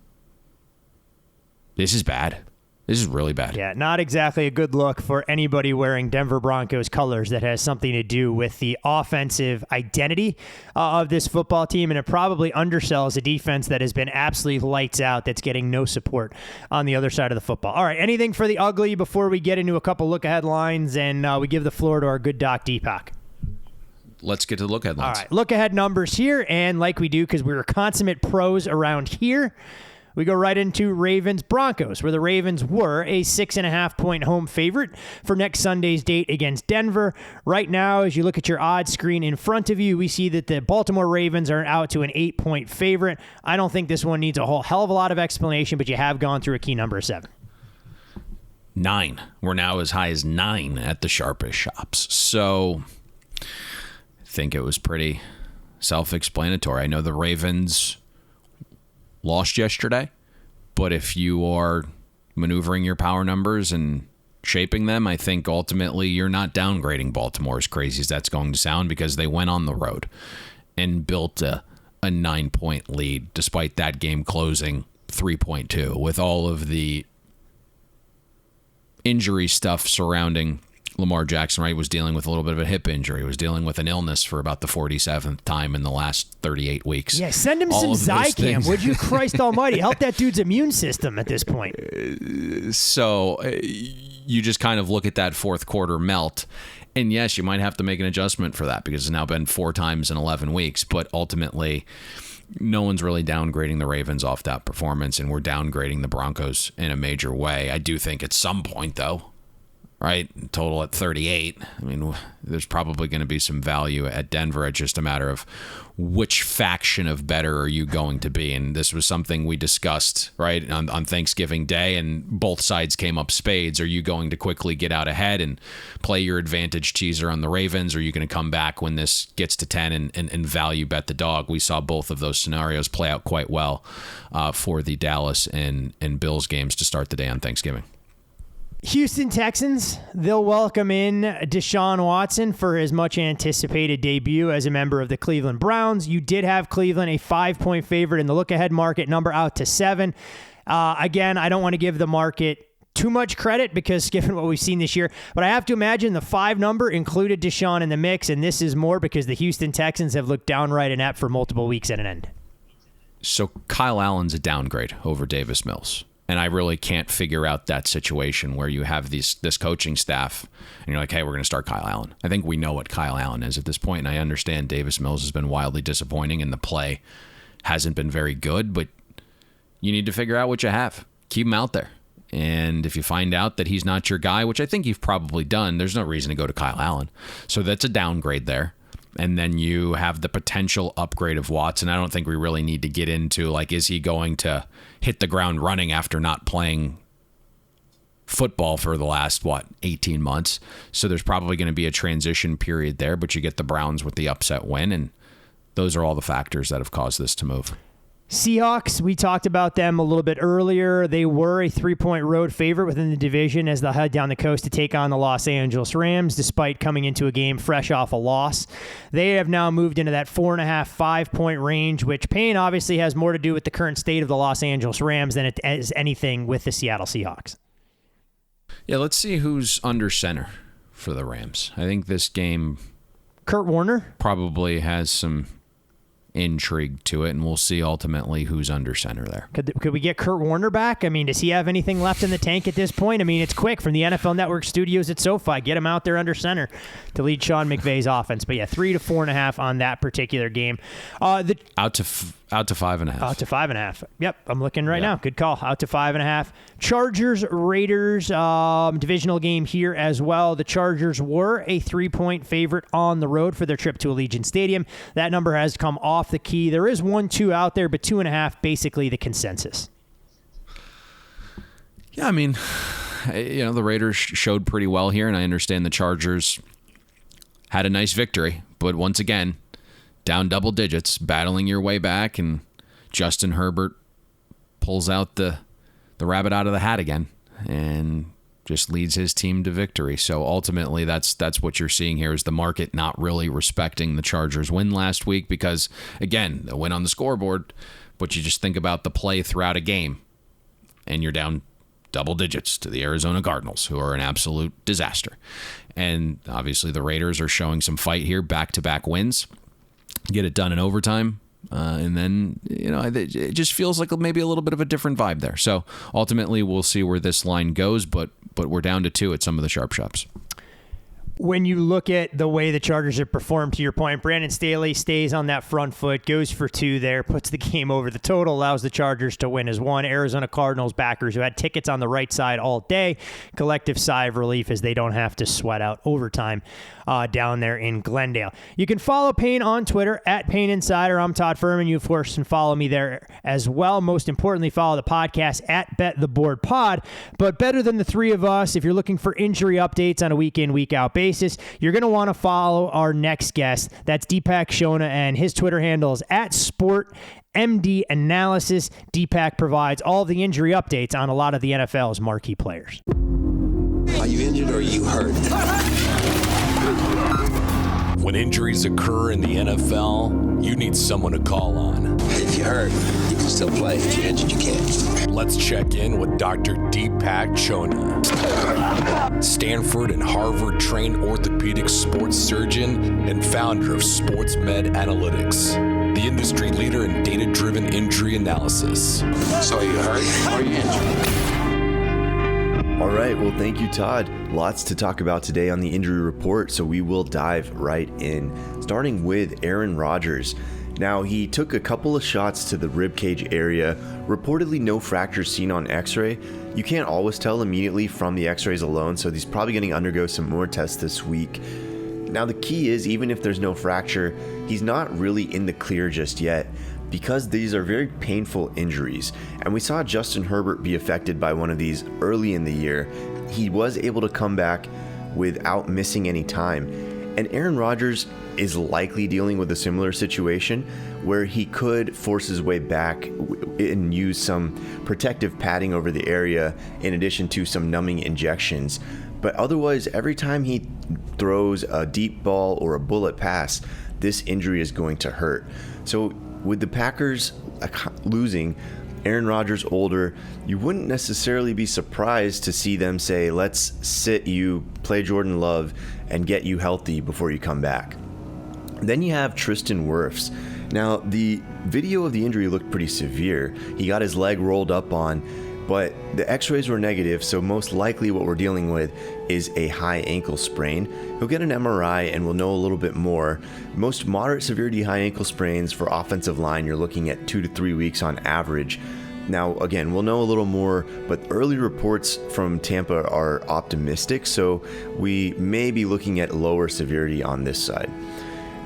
this is bad. This is really bad.
Yeah, not exactly a good look for anybody wearing Denver Broncos colors that has something to do with the offensive identity of this football team, and it probably undersells a defense that has been absolutely lights out, that's getting no support on the other side of the football. All right, anything for the ugly before we get into a couple look-ahead lines and we give the floor to our good Doc Deepak?
Let's get to the look-ahead lines.
All right, look-ahead numbers here, and like we do because we're consummate pros around here, we go right into Ravens-Broncos, where the Ravens were a 6.5-point home favorite for next Sunday's date against Denver. Right now, as you look at your odds screen in front of you, we see that the Baltimore Ravens are out to an 8-point favorite. I don't think this one needs a whole hell of a lot of explanation, but you have gone through a key number of 7.
9. We're now as high as 9 at the sharpest shops. So I think it was pretty self-explanatory. I know the Ravens lost yesterday, but if you are maneuvering your power numbers and shaping them, I think ultimately you're not downgrading Baltimore, as crazy as that's going to sound, because they went on the road and built a 9-point lead despite that game closing 3.2 with all of the injury stuff surrounding Lamar Jackson, right? Was dealing with a little bit of a hip injury. Was dealing with an illness for about the 47th time in the last 38 weeks.
Yeah, send him some Zicam, would you? Christ almighty. Help that dude's immune system at this point.
So you just kind of look at that fourth quarter melt, and yes, you might have to make an adjustment for that because it's now been 4 times in 11 weeks, but ultimately no one's really downgrading the Ravens off that performance, and we're downgrading the Broncos in a major way. I do think at some point, though, right, total at 38, I mean, there's probably going to be some value at Denver. It's just a matter of which faction of better are you going to be. And this was something we discussed, right, on Thanksgiving Day, and both sides came up spades. Are you going to quickly get out ahead and play your advantage teaser on the Ravens? Or are you going to come back when this gets to 10 and value bet the dog? We saw both of those scenarios play out quite well for the Dallas and Bills games to start the day on Thanksgiving.
Houston Texans, they'll welcome in Deshaun Watson for his much-anticipated debut as a member of the Cleveland Browns. You did have Cleveland a 5-point favorite in the look-ahead market, number out to 7. Again, I don't want to give the market too much credit because given what we've seen this year, but I have to imagine the 5 number included Deshaun in the mix, and this is more because the Houston Texans have looked downright inept for multiple weeks at an end.
So Kyle Allen's a downgrade over Davis Mills. And I really can't figure out that situation where you have this coaching staff and you're like, hey, we're going to start Kyle Allen. I think we know what Kyle Allen is at this point, and I understand Davis Mills has been wildly disappointing and the play hasn't been very good, but you need to figure out what you have. Keep him out there. And if you find out that he's not your guy, which I think you've probably done, there's no reason to go to Kyle Allen. So that's a downgrade there. And then you have the potential upgrade of Watson. I don't think we really need to get into, like, is he going to hit the ground running after not playing football for the last, 18 months? So there's probably going to be a transition period there, but you get the Browns with the upset win, and those are all the factors that have caused this to move.
Seahawks, we talked about them a little bit earlier. They were a 3-point road favorite within the division as they'll head down the coast to take on the Los Angeles Rams, despite coming into a game fresh off a loss. They have now moved into that 4.5-5-point range, which Payne obviously has more to do with the current state of the Los Angeles Rams than it has anything with the Seattle Seahawks.
Yeah, let's see who's under center for the Rams. I think this game...
Kurt Warner?
Probably has some intrigue to it, and we'll see ultimately who's under center there.
Could we get Kurt Warner back? I mean, does he have anything left in the tank at this point? I mean, it's quick from the NFL Network studios at SoFi. Get him out there under center to lead Sean McVay's offense. But yeah, 3 to 4.5 on that particular game.
Out to 5.5.
Out to 5.5. Yep, I'm looking right now. Good call. Out to 5.5. Chargers, Raiders, divisional game here as well. The Chargers were a 3-point favorite on the road for their trip to Allegiant Stadium. That number has come off the key. There is 1-2 out there, but 2.5 basically the consensus.
Yeah, I mean, the Raiders showed pretty well here, and I understand the Chargers had a nice victory, but once again, down double digits, battling your way back, and Justin Herbert pulls out the rabbit out of the hat again and just leads his team to victory. So ultimately, that's what you're seeing here is the market not really respecting the Chargers' win last week because, again, a win on the scoreboard, but you just think about the play throughout a game, and you're down double digits to the Arizona Cardinals, who are an absolute disaster. And obviously, the Raiders are showing some fight here, back-to-back wins. Get it done in overtime, and then it just feels like maybe a little bit of a different vibe there. So ultimately, we'll see where this line goes, but we're down to 2 at some of the sharp shops.
When you look at the way the Chargers have performed, to your point, Brandon Staley stays on that front foot, goes for 2 there, puts the game over the total, allows the Chargers to win as 1. Arizona Cardinals backers who had tickets on the right side all day, collective sigh of relief as they don't have to sweat out overtime down there in Glendale. You can follow Payne on Twitter at Payne Insider. I'm Todd Furman. You, of course, can follow me there as well. Most importantly, follow the podcast at Bet the Board Pod. But better than the 3 of us, if you're looking for injury updates on a week in, week out basis, you're going to want to follow our next guest. That's Deepak Shona, and his Twitter handle is at SportMD Analysis. Deepak provides all the injury updates on a lot of the NFL's marquee players.
Are you injured or are you hurt?
When injuries occur in the NFL, you need someone to call on.
If you're hurt, you can still play. If you're injured, you can't.
Let's check in with Dr. Deepak Chona, Stanford and Harvard-trained orthopedic sports surgeon and founder of SportsMed Analytics, the industry leader in data-driven injury analysis.
So are you hurt or are you injured?
All right, well, thank you, Todd. Lots to talk about today on the injury report, so we will dive right in, starting with Aaron Rodgers. Now, he took a couple of shots to the ribcage area, reportedly no fractures seen on x-ray. You can't always tell immediately from the x-rays alone, so he's probably going to undergo some more tests this week. Now, the key is, even if there's no fracture, he's not really in the clear just yet, because these are very painful injuries. And we saw Justin Herbert be affected by one of these early in the year. He was able to come back without missing any time. And Aaron Rodgers is likely dealing with a similar situation where he could force his way back and use some protective padding over the area in addition to some numbing injections. But otherwise, every time he throws a deep ball or a bullet pass, this injury is going to hurt. So with the Packers losing Aaron Rodgers older, you wouldn't necessarily be surprised to see them say, let's sit you, play Jordan Love, and get you healthy before you come back. Then you have Tristan Wirfs. Now, the video of the injury looked pretty severe. He got his leg rolled up on, but the x-rays were negative, so most likely what we're dealing with is a high ankle sprain. He'll get an MRI and we'll know a little bit more. Most moderate severity high ankle sprains for offensive line, you're looking at 2 to 3 weeks on average. Now, again, we'll know a little more, but early reports from Tampa are optimistic, so we may be looking at lower severity on this side.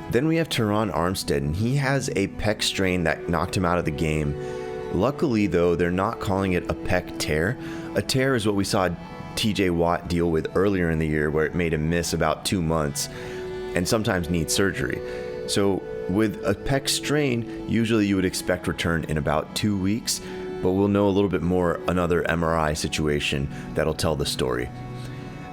Then we have Teron Armstead, and he has a pec strain that knocked him out of the game. Luckily, though, they're not calling it a pec tear. A tear is what we saw TJ Watt deal with earlier in the year, where it made him miss about 2 months and sometimes need surgery. So with a pec strain, usually you would expect return in about 2 weeks, but we'll know a little bit more another MRI situation that'll tell the story.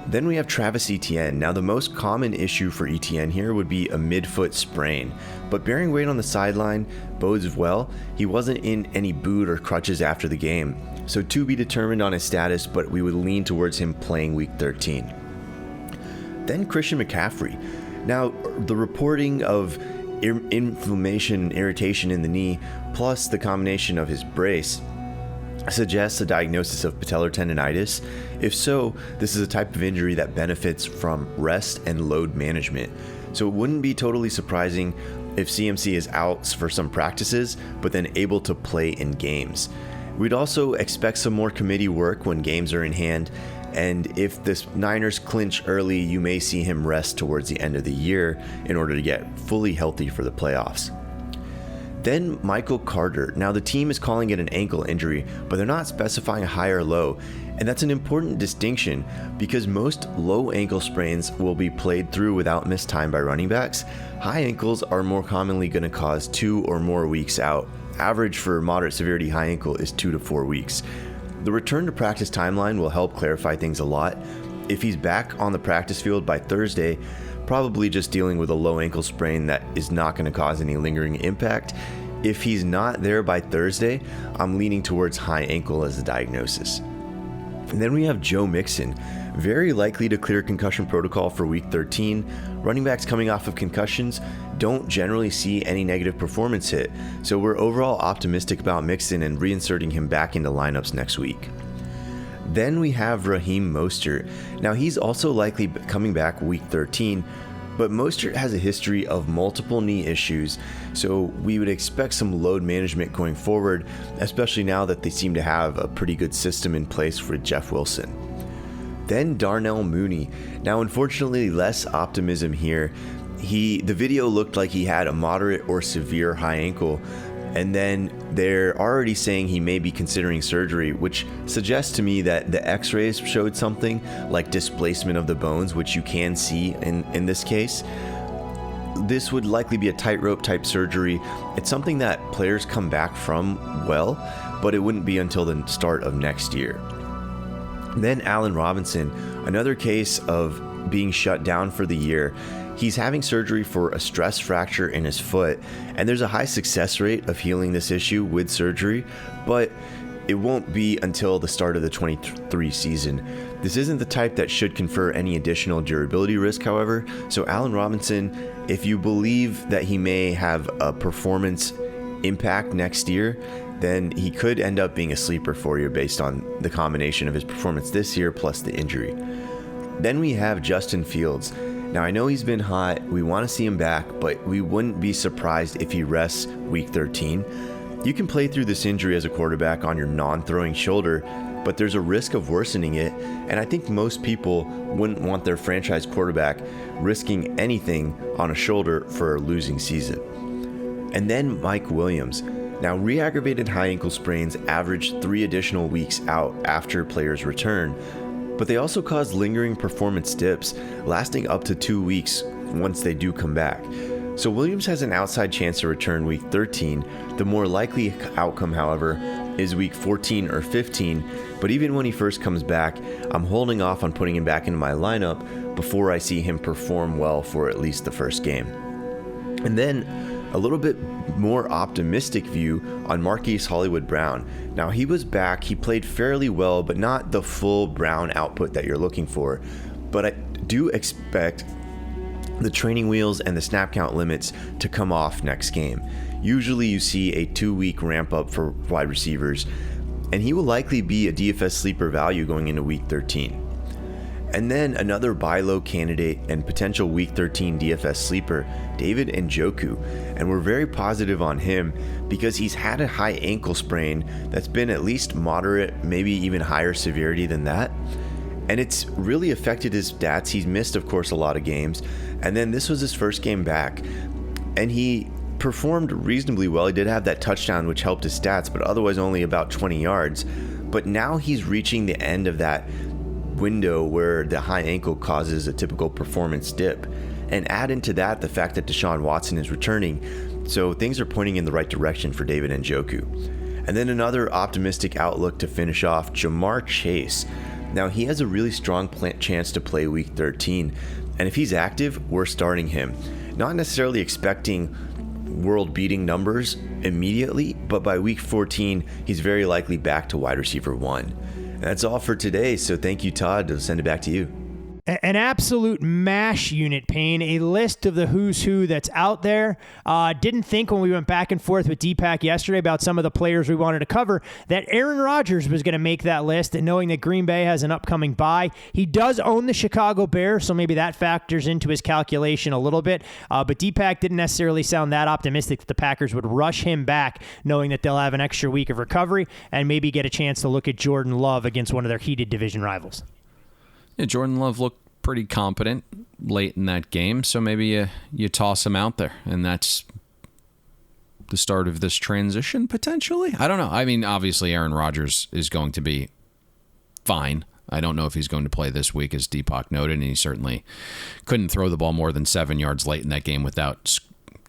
Then we have Travis Etienne. Now, the most common issue for Etienne here would be a midfoot sprain, but bearing weight on the sideline bodes well. He wasn't in any boot or crutches after the game, so to be determined on his status, but we would lean towards him playing week 13. Then Christian McCaffrey. Now, the reporting of inflammation and irritation in the knee, plus the combination of his brace, suggests a diagnosis of patellar tendonitis. If so, this is a type of injury that benefits from rest and load management. So it wouldn't be totally surprising if CMC is out for some practices, but then able to play in games. We'd also expect some more committee work when games are in hand, and if the Niners clinch early, you may see him rest towards the end of the year in order to get fully healthy for the playoffs. Then Michael Carter. Now, the team is calling it an ankle injury, but they're not specifying high or low, and that's an important distinction because most low ankle sprains will be played through without missed time by running backs. High ankles are more commonly going to cause 2 or more weeks out. Average for moderate severity high ankle is 2 to 4 weeks. The return to practice timeline will help clarify things a lot. If he's back on the practice field by Thursday, probably just dealing with a low ankle sprain that is not going to cause any lingering impact. If he's not there by Thursday, I'm leaning towards high ankle as the diagnosis. And then we have Joe Mixon, very likely to clear concussion protocol for week 13. Running backs coming off of concussions don't generally see any negative performance hit, so we're overall optimistic about Mixon and reinserting him back into lineups next week. Then we have Raheem Mostert. Now, he's also likely coming back week 13, but Mostert has a history of multiple knee issues, so we would expect some load management going forward, especially now that they seem to have a pretty good system in place with Jeff Wilson. Then Darnell Mooney. Now, unfortunately, less optimism here. The video looked like he had a moderate or severe high ankle, and then they're already saying he may be considering surgery, which suggests to me that the x-rays showed something like displacement of the bones, which you can see in this case. This would likely be a tightrope type surgery. It's something that players come back from well, but it wouldn't be until the start of next year. Then Allen Robinson, another case of being shut down for the year. He's having surgery for a stress fracture in his foot, and there's a high success rate of healing this issue with surgery, but it won't be until the start of the 23 season. This isn't the type that should confer any additional durability risk, however, so Allen Robinson, if you believe that he may have a performance impact next year, then he could end up being a sleeper for you based on the combination of his performance this year plus the injury. Then we have Justin Fields. Now, I know he's been hot, we want to see him back, but we wouldn't be surprised if he rests week 13. You can play through this injury as a quarterback on your non-throwing shoulder, but there's a risk of worsening it, and I think most people wouldn't want their franchise quarterback risking anything on a shoulder for a losing season. And then Mike Williams. Now, re-aggravated high ankle sprains average 3 additional weeks out after players return, but they also cause lingering performance dips lasting up to 2 weeks once they do come back. So Williams has an outside chance to return week 13. The more likely outcome, however, is week 14 or 15. But even when he first comes back, I'm holding off on putting him back into my lineup before I see him perform well for at least the first game. And then a little bit more optimistic view on Marquise Hollywood Brown. Now, he was back, he played fairly well, but not the full Brown output that you're looking for. But I do expect the training wheels and the snap count limits to come off next game. Usually you see a 2-week ramp up for wide receivers, and he will likely be a DFS sleeper value going into week 13. And then another buy low candidate and potential week 13 DFS sleeper, David Njoku. And we're very positive on him because he's had a high ankle sprain that's been at least moderate, maybe even higher severity than that. And it's really affected his stats. He's missed, of course, a lot of games. And then this was his first game back. And he performed reasonably well. He did have that touchdown, which helped his stats, but otherwise only about 20 yards. But now he's reaching the end of that window where the high ankle causes a typical performance dip. And add into that the fact that Deshaun Watson is returning. So things are pointing in the right direction for David Njoku. And then another optimistic outlook to finish off, Jamar Chase. Now, he has a really strong chance to play week 13, and if he's active, we're starting him. Not necessarily expecting world-beating numbers immediately, but by week 14, he's very likely back to wide receiver 1. And that's all for today, so thank you, Todd. I'll send it back to you.
An absolute mash unit, Payne. A list of the who's who that's out there. Didn't think when we went back and forth with Deepak yesterday about some of the players we wanted to cover that Aaron Rodgers was going to make that list, and knowing that Green Bay has an upcoming bye. He does own the Chicago Bears, so maybe that factors into his calculation a little bit. But Deepak didn't necessarily sound that optimistic that the Packers would rush him back, knowing that they'll have an extra week of recovery and maybe get a chance to look at Jordan Love against one of their heated division rivals.
Yeah, Jordan Love looked pretty competent late in that game, so maybe you toss him out there, and that's the start of this transition, potentially. I don't know. I mean, obviously, Aaron Rodgers is going to be fine. I don't know if he's going to play this week, as Deepak noted, and he certainly couldn't throw the ball more than 7 yards late in that game without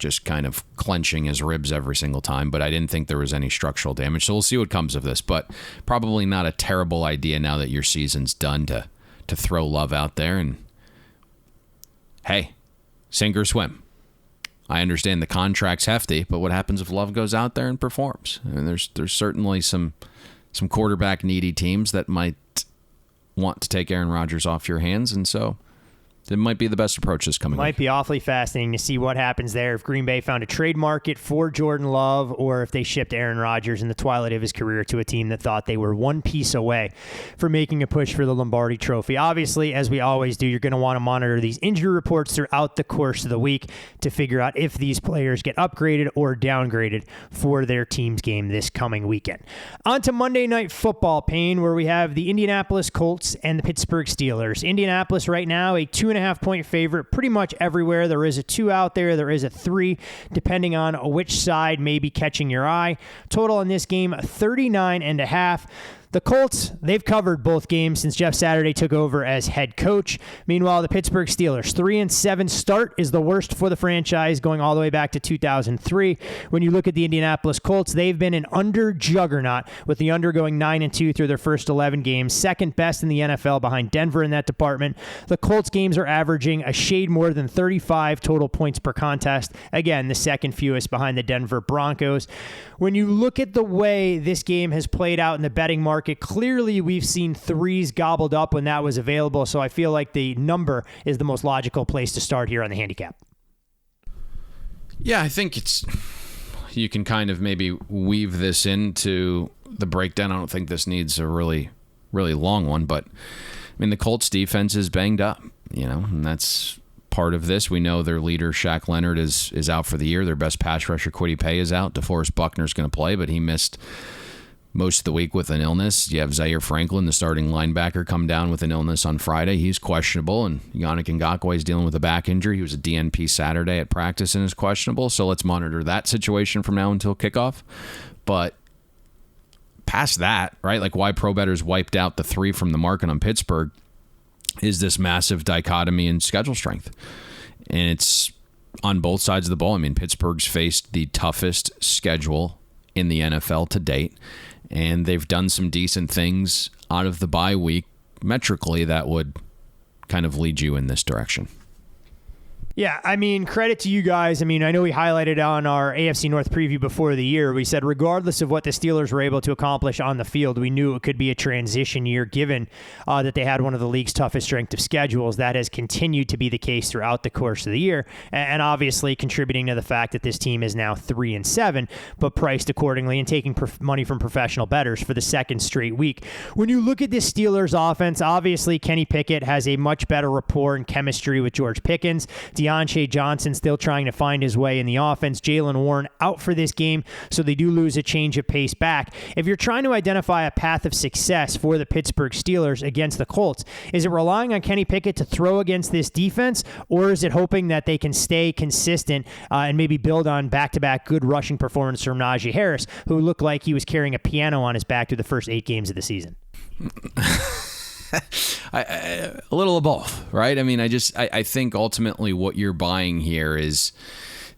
just kind of clenching his ribs every single time, but I didn't think there was any structural damage, so we'll see what comes of this, but probably not a terrible idea now that your season's done to throw Love out there, and hey, sink or swim. I understand the contract's hefty, but what happens if Love goes out there and performs? I mean, there's certainly some quarterback needy teams that might want to take Aaron Rodgers off your hands, and so it might be the best approach this coming week.
Might be awfully fascinating to see what happens there if Green Bay found a trade market for Jordan Love or if they shipped Aaron Rodgers in the twilight of his career to a team that thought they were one piece away from making a push for the Lombardi Trophy. Obviously, as we always do, you're going to want to monitor these injury reports throughout the course of the week to figure out if these players get upgraded or downgraded for their team's game this coming weekend. On to Monday Night Football, Payne, where we have the Indianapolis Colts and the Pittsburgh Steelers. Indianapolis right now, a 2.5-point favorite pretty much everywhere. There is a 2 out there. There is a 3, depending on which side may be catching your eye. Total in this game, 39.5. The Colts, they've covered both games since Jeff Saturday took over as head coach. Meanwhile, the Pittsburgh Steelers, 3-7 start is the worst for the franchise, going all the way back to 2003. When you look at the Indianapolis Colts, they've been an under juggernaut, with the under going 9-2 through their first 11 games, second best in the NFL behind Denver in that department. The Colts games are averaging a shade more than 35 total points per contest. Again, the second fewest behind the Denver Broncos. When you look at the way this game has played out in the betting market, clearly we've seen 3s gobbled up when that was available, so I feel like the number is the most logical place to start here on the handicap.
Yeah, I think you can kind of maybe weave this into the breakdown. I don't think this needs a really, really long one, but I mean, the Colts defense is banged up, and that's part of this. We know their leader, Shaq Leonard, is out for the year. Their best pass rusher, Kwity Paye, is out. DeForest Buckner's going to play, but he missed most of the week with an illness. You have Zaire Franklin, the starting linebacker, come down with an illness on Friday. He's questionable, and Yannick Ngakoue is dealing with a back injury. He was a DNP Saturday at practice and is questionable, so let's monitor that situation from now until kickoff. But past that, right, like why Pro Bettors wiped out the 3 from the market on Pittsburgh is this massive dichotomy in schedule strength. And it's on both sides of the ball. I mean, Pittsburgh's faced the toughest schedule in the NFL to date, and they've done some decent things out of the bye week metrically that would kind of lead you in this direction.
Yeah, I mean, credit to you guys. I mean, I know we highlighted on our AFC North preview before the year. We said regardless of what the Steelers were able to accomplish on the field, we knew it could be a transition year given that they had one of the league's toughest strength of schedules. That has continued to be the case throughout the course of the year, and obviously contributing to the fact that this team is now 3-7, but priced accordingly and taking money from professional bettors for the second straight week. When you look at this Steelers offense, obviously Kenny Pickett has a much better rapport and chemistry with George Pickens. Deontay Johnson still trying to find his way in the offense. Jaylen Warren out for this game, so they do lose a change of pace back. If you're trying to identify a path of success for the Pittsburgh Steelers against the Colts, is it relying on Kenny Pickett to throw against this defense, or is it hoping that they can stay consistent and maybe build on back-to-back good rushing performance from Najee Harris, who looked like he was carrying a piano on his back through the first 8 games of the season?
A little of both, right? I mean, I think ultimately what you're buying here is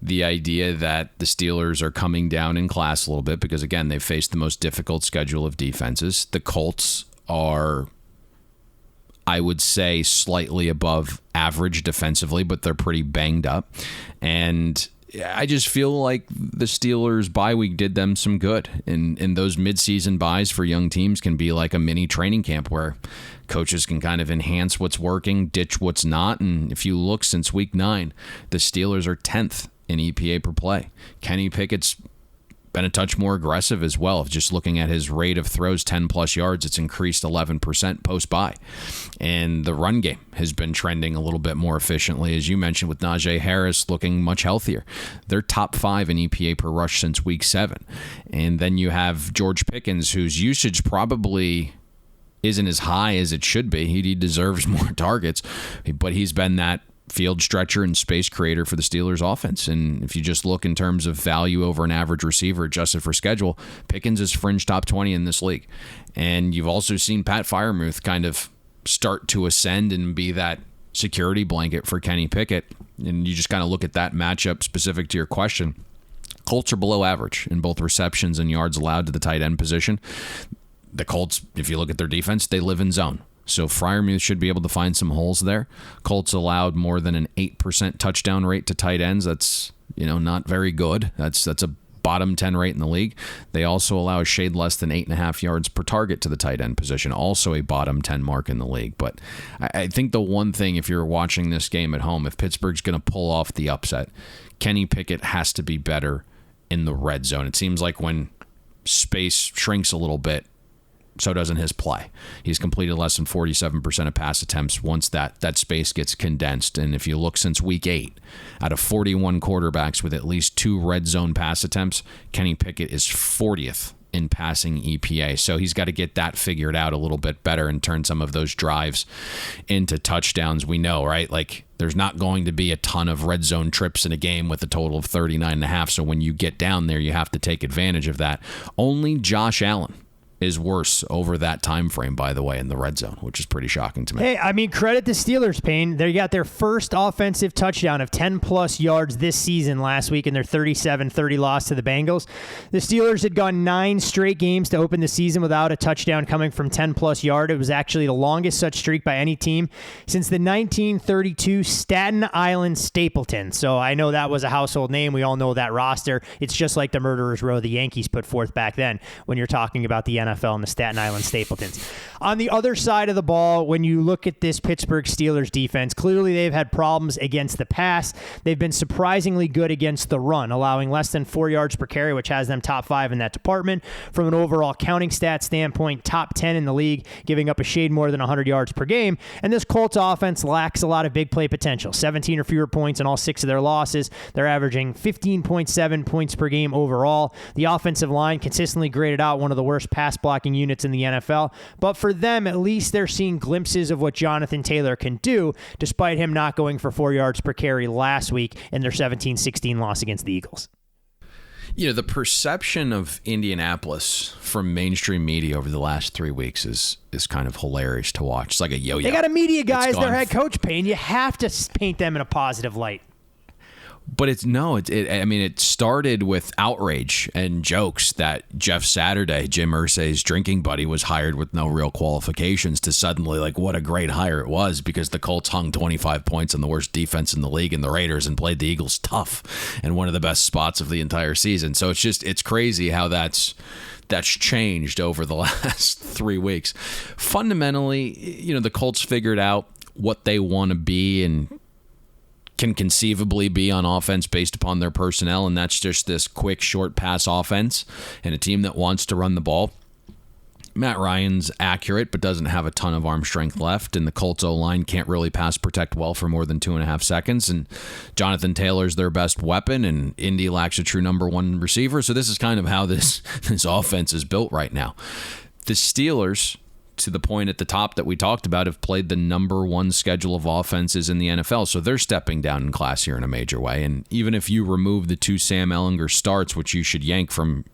the idea that the Steelers are coming down in class a little bit because, again, they've faced the most difficult schedule of defenses. The Colts are, I would say, slightly above average defensively, but they're pretty banged up. And I just feel like the Steelers' bye week did them some good. And those midseason buys for young teams can be like a mini training camp where coaches can kind of enhance what's working, ditch what's not. And if you look since week 9, the Steelers are 10th in EPA per play. Kenny Pickett's been a touch more aggressive as well. Just looking at his rate of throws, 10-plus yards, it's increased 11% post-bye. And the run game has been trending a little bit more efficiently, as you mentioned, with Najee Harris looking much healthier. They're top 5 in EPA per rush since week 7. And then you have George Pickens, whose usage probably isn't as high as it should be. He deserves more targets, but he's been that field stretcher and space creator for the Steelers offense. And if you just look in terms of value over an average receiver adjusted for schedule, Pickens is fringe top 20 in this league. And you've also seen Pat Freiermuth kind of start to ascend and be that security blanket for Kenny Pickett. And you just kind of look at that matchup specific to your question. Colts are below average in both receptions and yards allowed to the tight end position. The Colts, if you look at their defense, they live in zone. So Freiermuth should be able to find some holes there. Colts allowed more than an 8% touchdown rate to tight ends. That's, not very good. That's a bottom 10 rate in the league. They also allow a shade less than 8.5 yards per target to the tight end position, also a bottom 10 mark in the league. But I think the one thing, if you're watching this game at home, if Pittsburgh's going to pull off the upset, Kenny Pickett has to be better in the red zone. It seems like when space shrinks a little bit, so doesn't his play. He's completed less than 47% of pass attempts once that space gets condensed. And if you look since week 8, out of 41 quarterbacks with at least 2 red zone pass attempts, Kenny Pickett is 40th in passing EPA. So he's got to get that figured out a little bit better and turn some of those drives into touchdowns. We know, right? Like, there's not going to be a ton of red zone trips in a game with a total of 39.5. So when you get down there, you have to take advantage of that. Only Josh Allen is worse over that time frame, by the way, in the red zone, which is pretty shocking to me.
Hey, I mean, credit the Steelers, Payne. They got their first offensive touchdown of 10-plus yards this season last week in their 37-30 loss to the Bengals. The Steelers had gone 9 straight games to open the season without a touchdown coming from 10-plus yard. It was actually the longest such streak by any team since the 1932 Staten Island Stapleton. So I know that was a household name. We all know that roster. It's just like the Murderers Row the Yankees put forth back then when you're talking about the NFL and the Staten Island Stapletons. On the other side of the ball, when you look at this Pittsburgh Steelers defense, clearly they've had problems against the pass. They've been surprisingly good against the run, allowing less than 4 yards per carry, which has them top 5 in that department. From an overall counting stat standpoint, top 10 in the league, giving up a shade more than 100 yards per game. And this Colts offense lacks a lot of big play potential. 17 or fewer points in all 6 of their losses. They're averaging 15.7 points per game overall. The offensive line consistently graded out one of the worst pass blocking units in the NFL. But for them, at least they're seeing glimpses of what Jonathan Taylor can do, despite him not going for 4 yards per carry last week in their 17-16 loss against the Eagles.
The perception of Indianapolis from mainstream media over the last 3 weeks is kind of hilarious to watch. It's like a yo-yo.
They got a media guy as their head coach, Payne. You have to paint them in a positive light.
But it started with outrage and jokes that Jeff Saturday, Jim Irsay's drinking buddy, was hired with no real qualifications, to suddenly like what a great hire it was because the Colts hung 25 points on the worst defense in the league and the Raiders and played the Eagles tough and one of the best spots of the entire season. So it's crazy how that's changed over the last 3 weeks. Fundamentally, the Colts figured out what they want to be and can conceivably be on offense based upon their personnel, and that's just this quick, short pass offense and a team that wants to run the ball. Matt Ryan's accurate, but doesn't have a ton of arm strength left, and the Colts O-line can't really pass protect well for more than 2.5 seconds, and Jonathan Taylor's their best weapon, and Indy lacks a true number one receiver, so this is kind of how this offense is built right now. The Steelers, to the point at the top that we talked about, have played the number one schedule of offenses in the NFL. So they're stepping down in class here in a major way. And even if you remove the 2 Sam Ehlinger starts, which you should yank from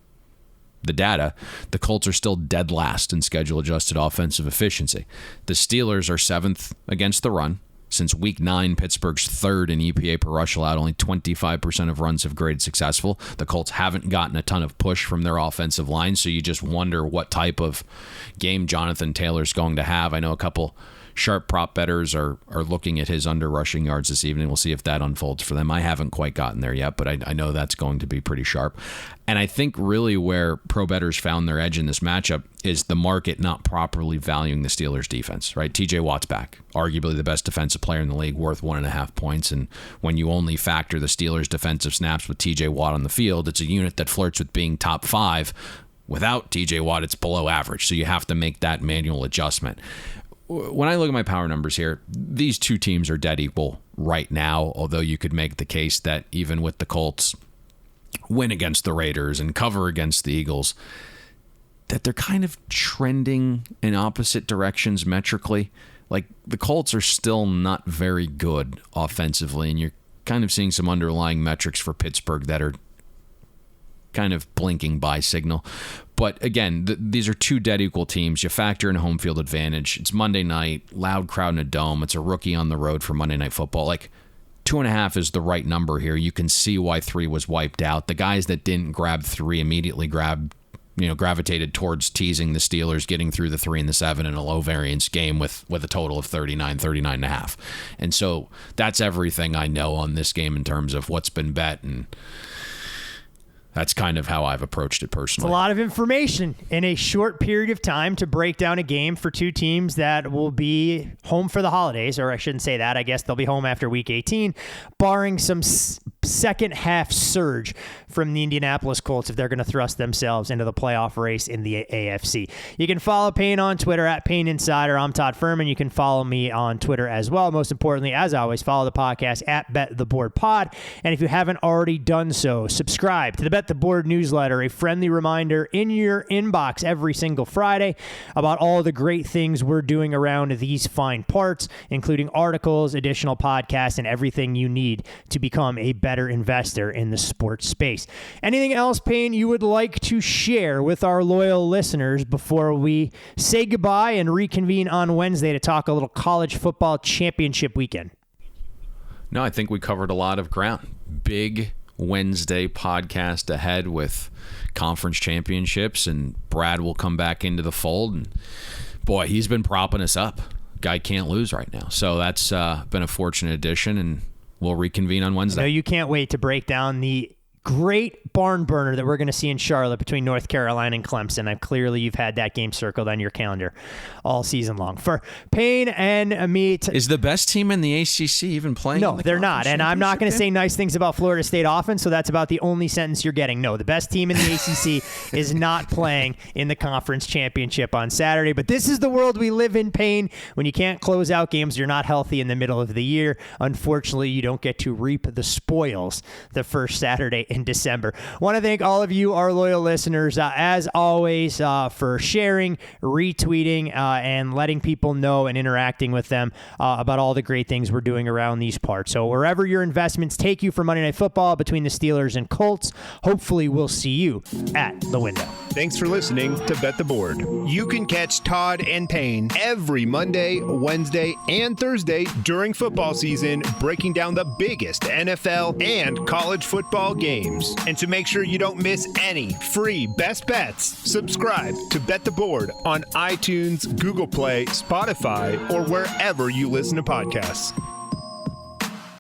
the data, the Colts are still dead last in schedule adjusted offensive efficiency. The Steelers are 7th against the run. Since week 9, Pittsburgh's 3rd in EPA per rush allowed. Only 25% of runs have graded successful. The Colts haven't gotten a ton of push from their offensive line, so you just wonder what type of game Jonathan Taylor's going to have. I know a couple sharp prop bettors are looking at his under rushing yards this evening. We'll see if that unfolds for them. I haven't quite gotten there yet, but I know that's going to be pretty sharp. And I think really where pro bettors found their edge in this matchup is the market not properly valuing the Steelers defense, right? TJ Watt's back, arguably the best defensive player in the league, worth 1.5 points. And when you only factor the Steelers defensive snaps with TJ Watt on the field, it's a unit that flirts with being top 5. Without TJ Watt, it's below average. So you have to make that manual adjustment. When I look at my power numbers here, these two teams are dead equal right now, although you could make the case that even with the Colts win against the Raiders and cover against the Eagles, that they're kind of trending in opposite directions metrically. Like, the Colts are still not very good offensively, and you're kind of seeing some underlying metrics for Pittsburgh that are kind of blinking by signal. But again, these are two dead equal teams. You factor in home field advantage. It's Monday night, loud crowd in a dome. It's a rookie on the road for Monday Night Football. Like, 2.5 is the right number here. You can see why 3 was wiped out. The guys that didn't grab 3 immediately gravitated towards teasing the Steelers, getting through the 3 and the 7 in a low variance game with a total of 39.5. And so that's everything I know on this game in terms of what's been bet, and that's kind of how I've approached it personally.
It's a lot of information in a short period of time to break down a game for two teams that will be home for the holidays, or I shouldn't say that. I guess they'll be home after Week 18, barring some second half surge from the Indianapolis Colts if they're going to thrust themselves into the playoff race in the AFC. You can follow Payne on Twitter at Payne Insider. I'm Todd Furman. You can follow me on Twitter as well. Most importantly, as always, follow the podcast at Bet the Board Pod. And if you haven't already done so, subscribe to the Bet the Board newsletter, a friendly reminder in your inbox every single Friday about all the great things we're doing around these fine parts, including articles, additional podcasts, and everything you need to become a better investor in the sports space. Anything else, Payne, you would like to share with our loyal listeners before we say goodbye and reconvene on Wednesday to talk a little college football championship weekend?
No, I think we covered a lot of ground. Big Wednesday podcast ahead with conference championships, and Brad will come back into the fold, and boy, he's been propping us up. Guy can't lose right now, so that's been a fortunate addition, and we'll reconvene on Wednesday.
No, you can't wait to break down the great barn burner that we're going to see in Charlotte between North Carolina and Clemson. Clearly you've had that game circled on your calendar all season long. For Payne and me...
Is the best team in the ACC even playing?
No, they're not. And I'm not going to say nice things about Florida State offense, so that's about the only sentence you're getting. No, the best team in the ACC is not playing in the conference championship on Saturday. But this is the world we live in, Payne. When you can't close out games, you're not healthy in the middle of the year. Unfortunately, you don't get to reap the spoils the first Saturday in December. Want to thank all of you, our loyal listeners, as always, for sharing, retweeting, and letting people know and interacting with them about all the great things we're doing around these parts. So wherever your investments take you for Monday Night Football between the Steelers and Colts, hopefully we'll see you at the window.
Thanks for listening to Bet the Board. You can catch Todd and Payne every Monday, Wednesday, and Thursday during football season, breaking down the biggest NFL and college football games. And to make sure you don't miss any free best bets, subscribe to Bet the Board on iTunes, Google Play, Spotify, or wherever you listen to podcasts.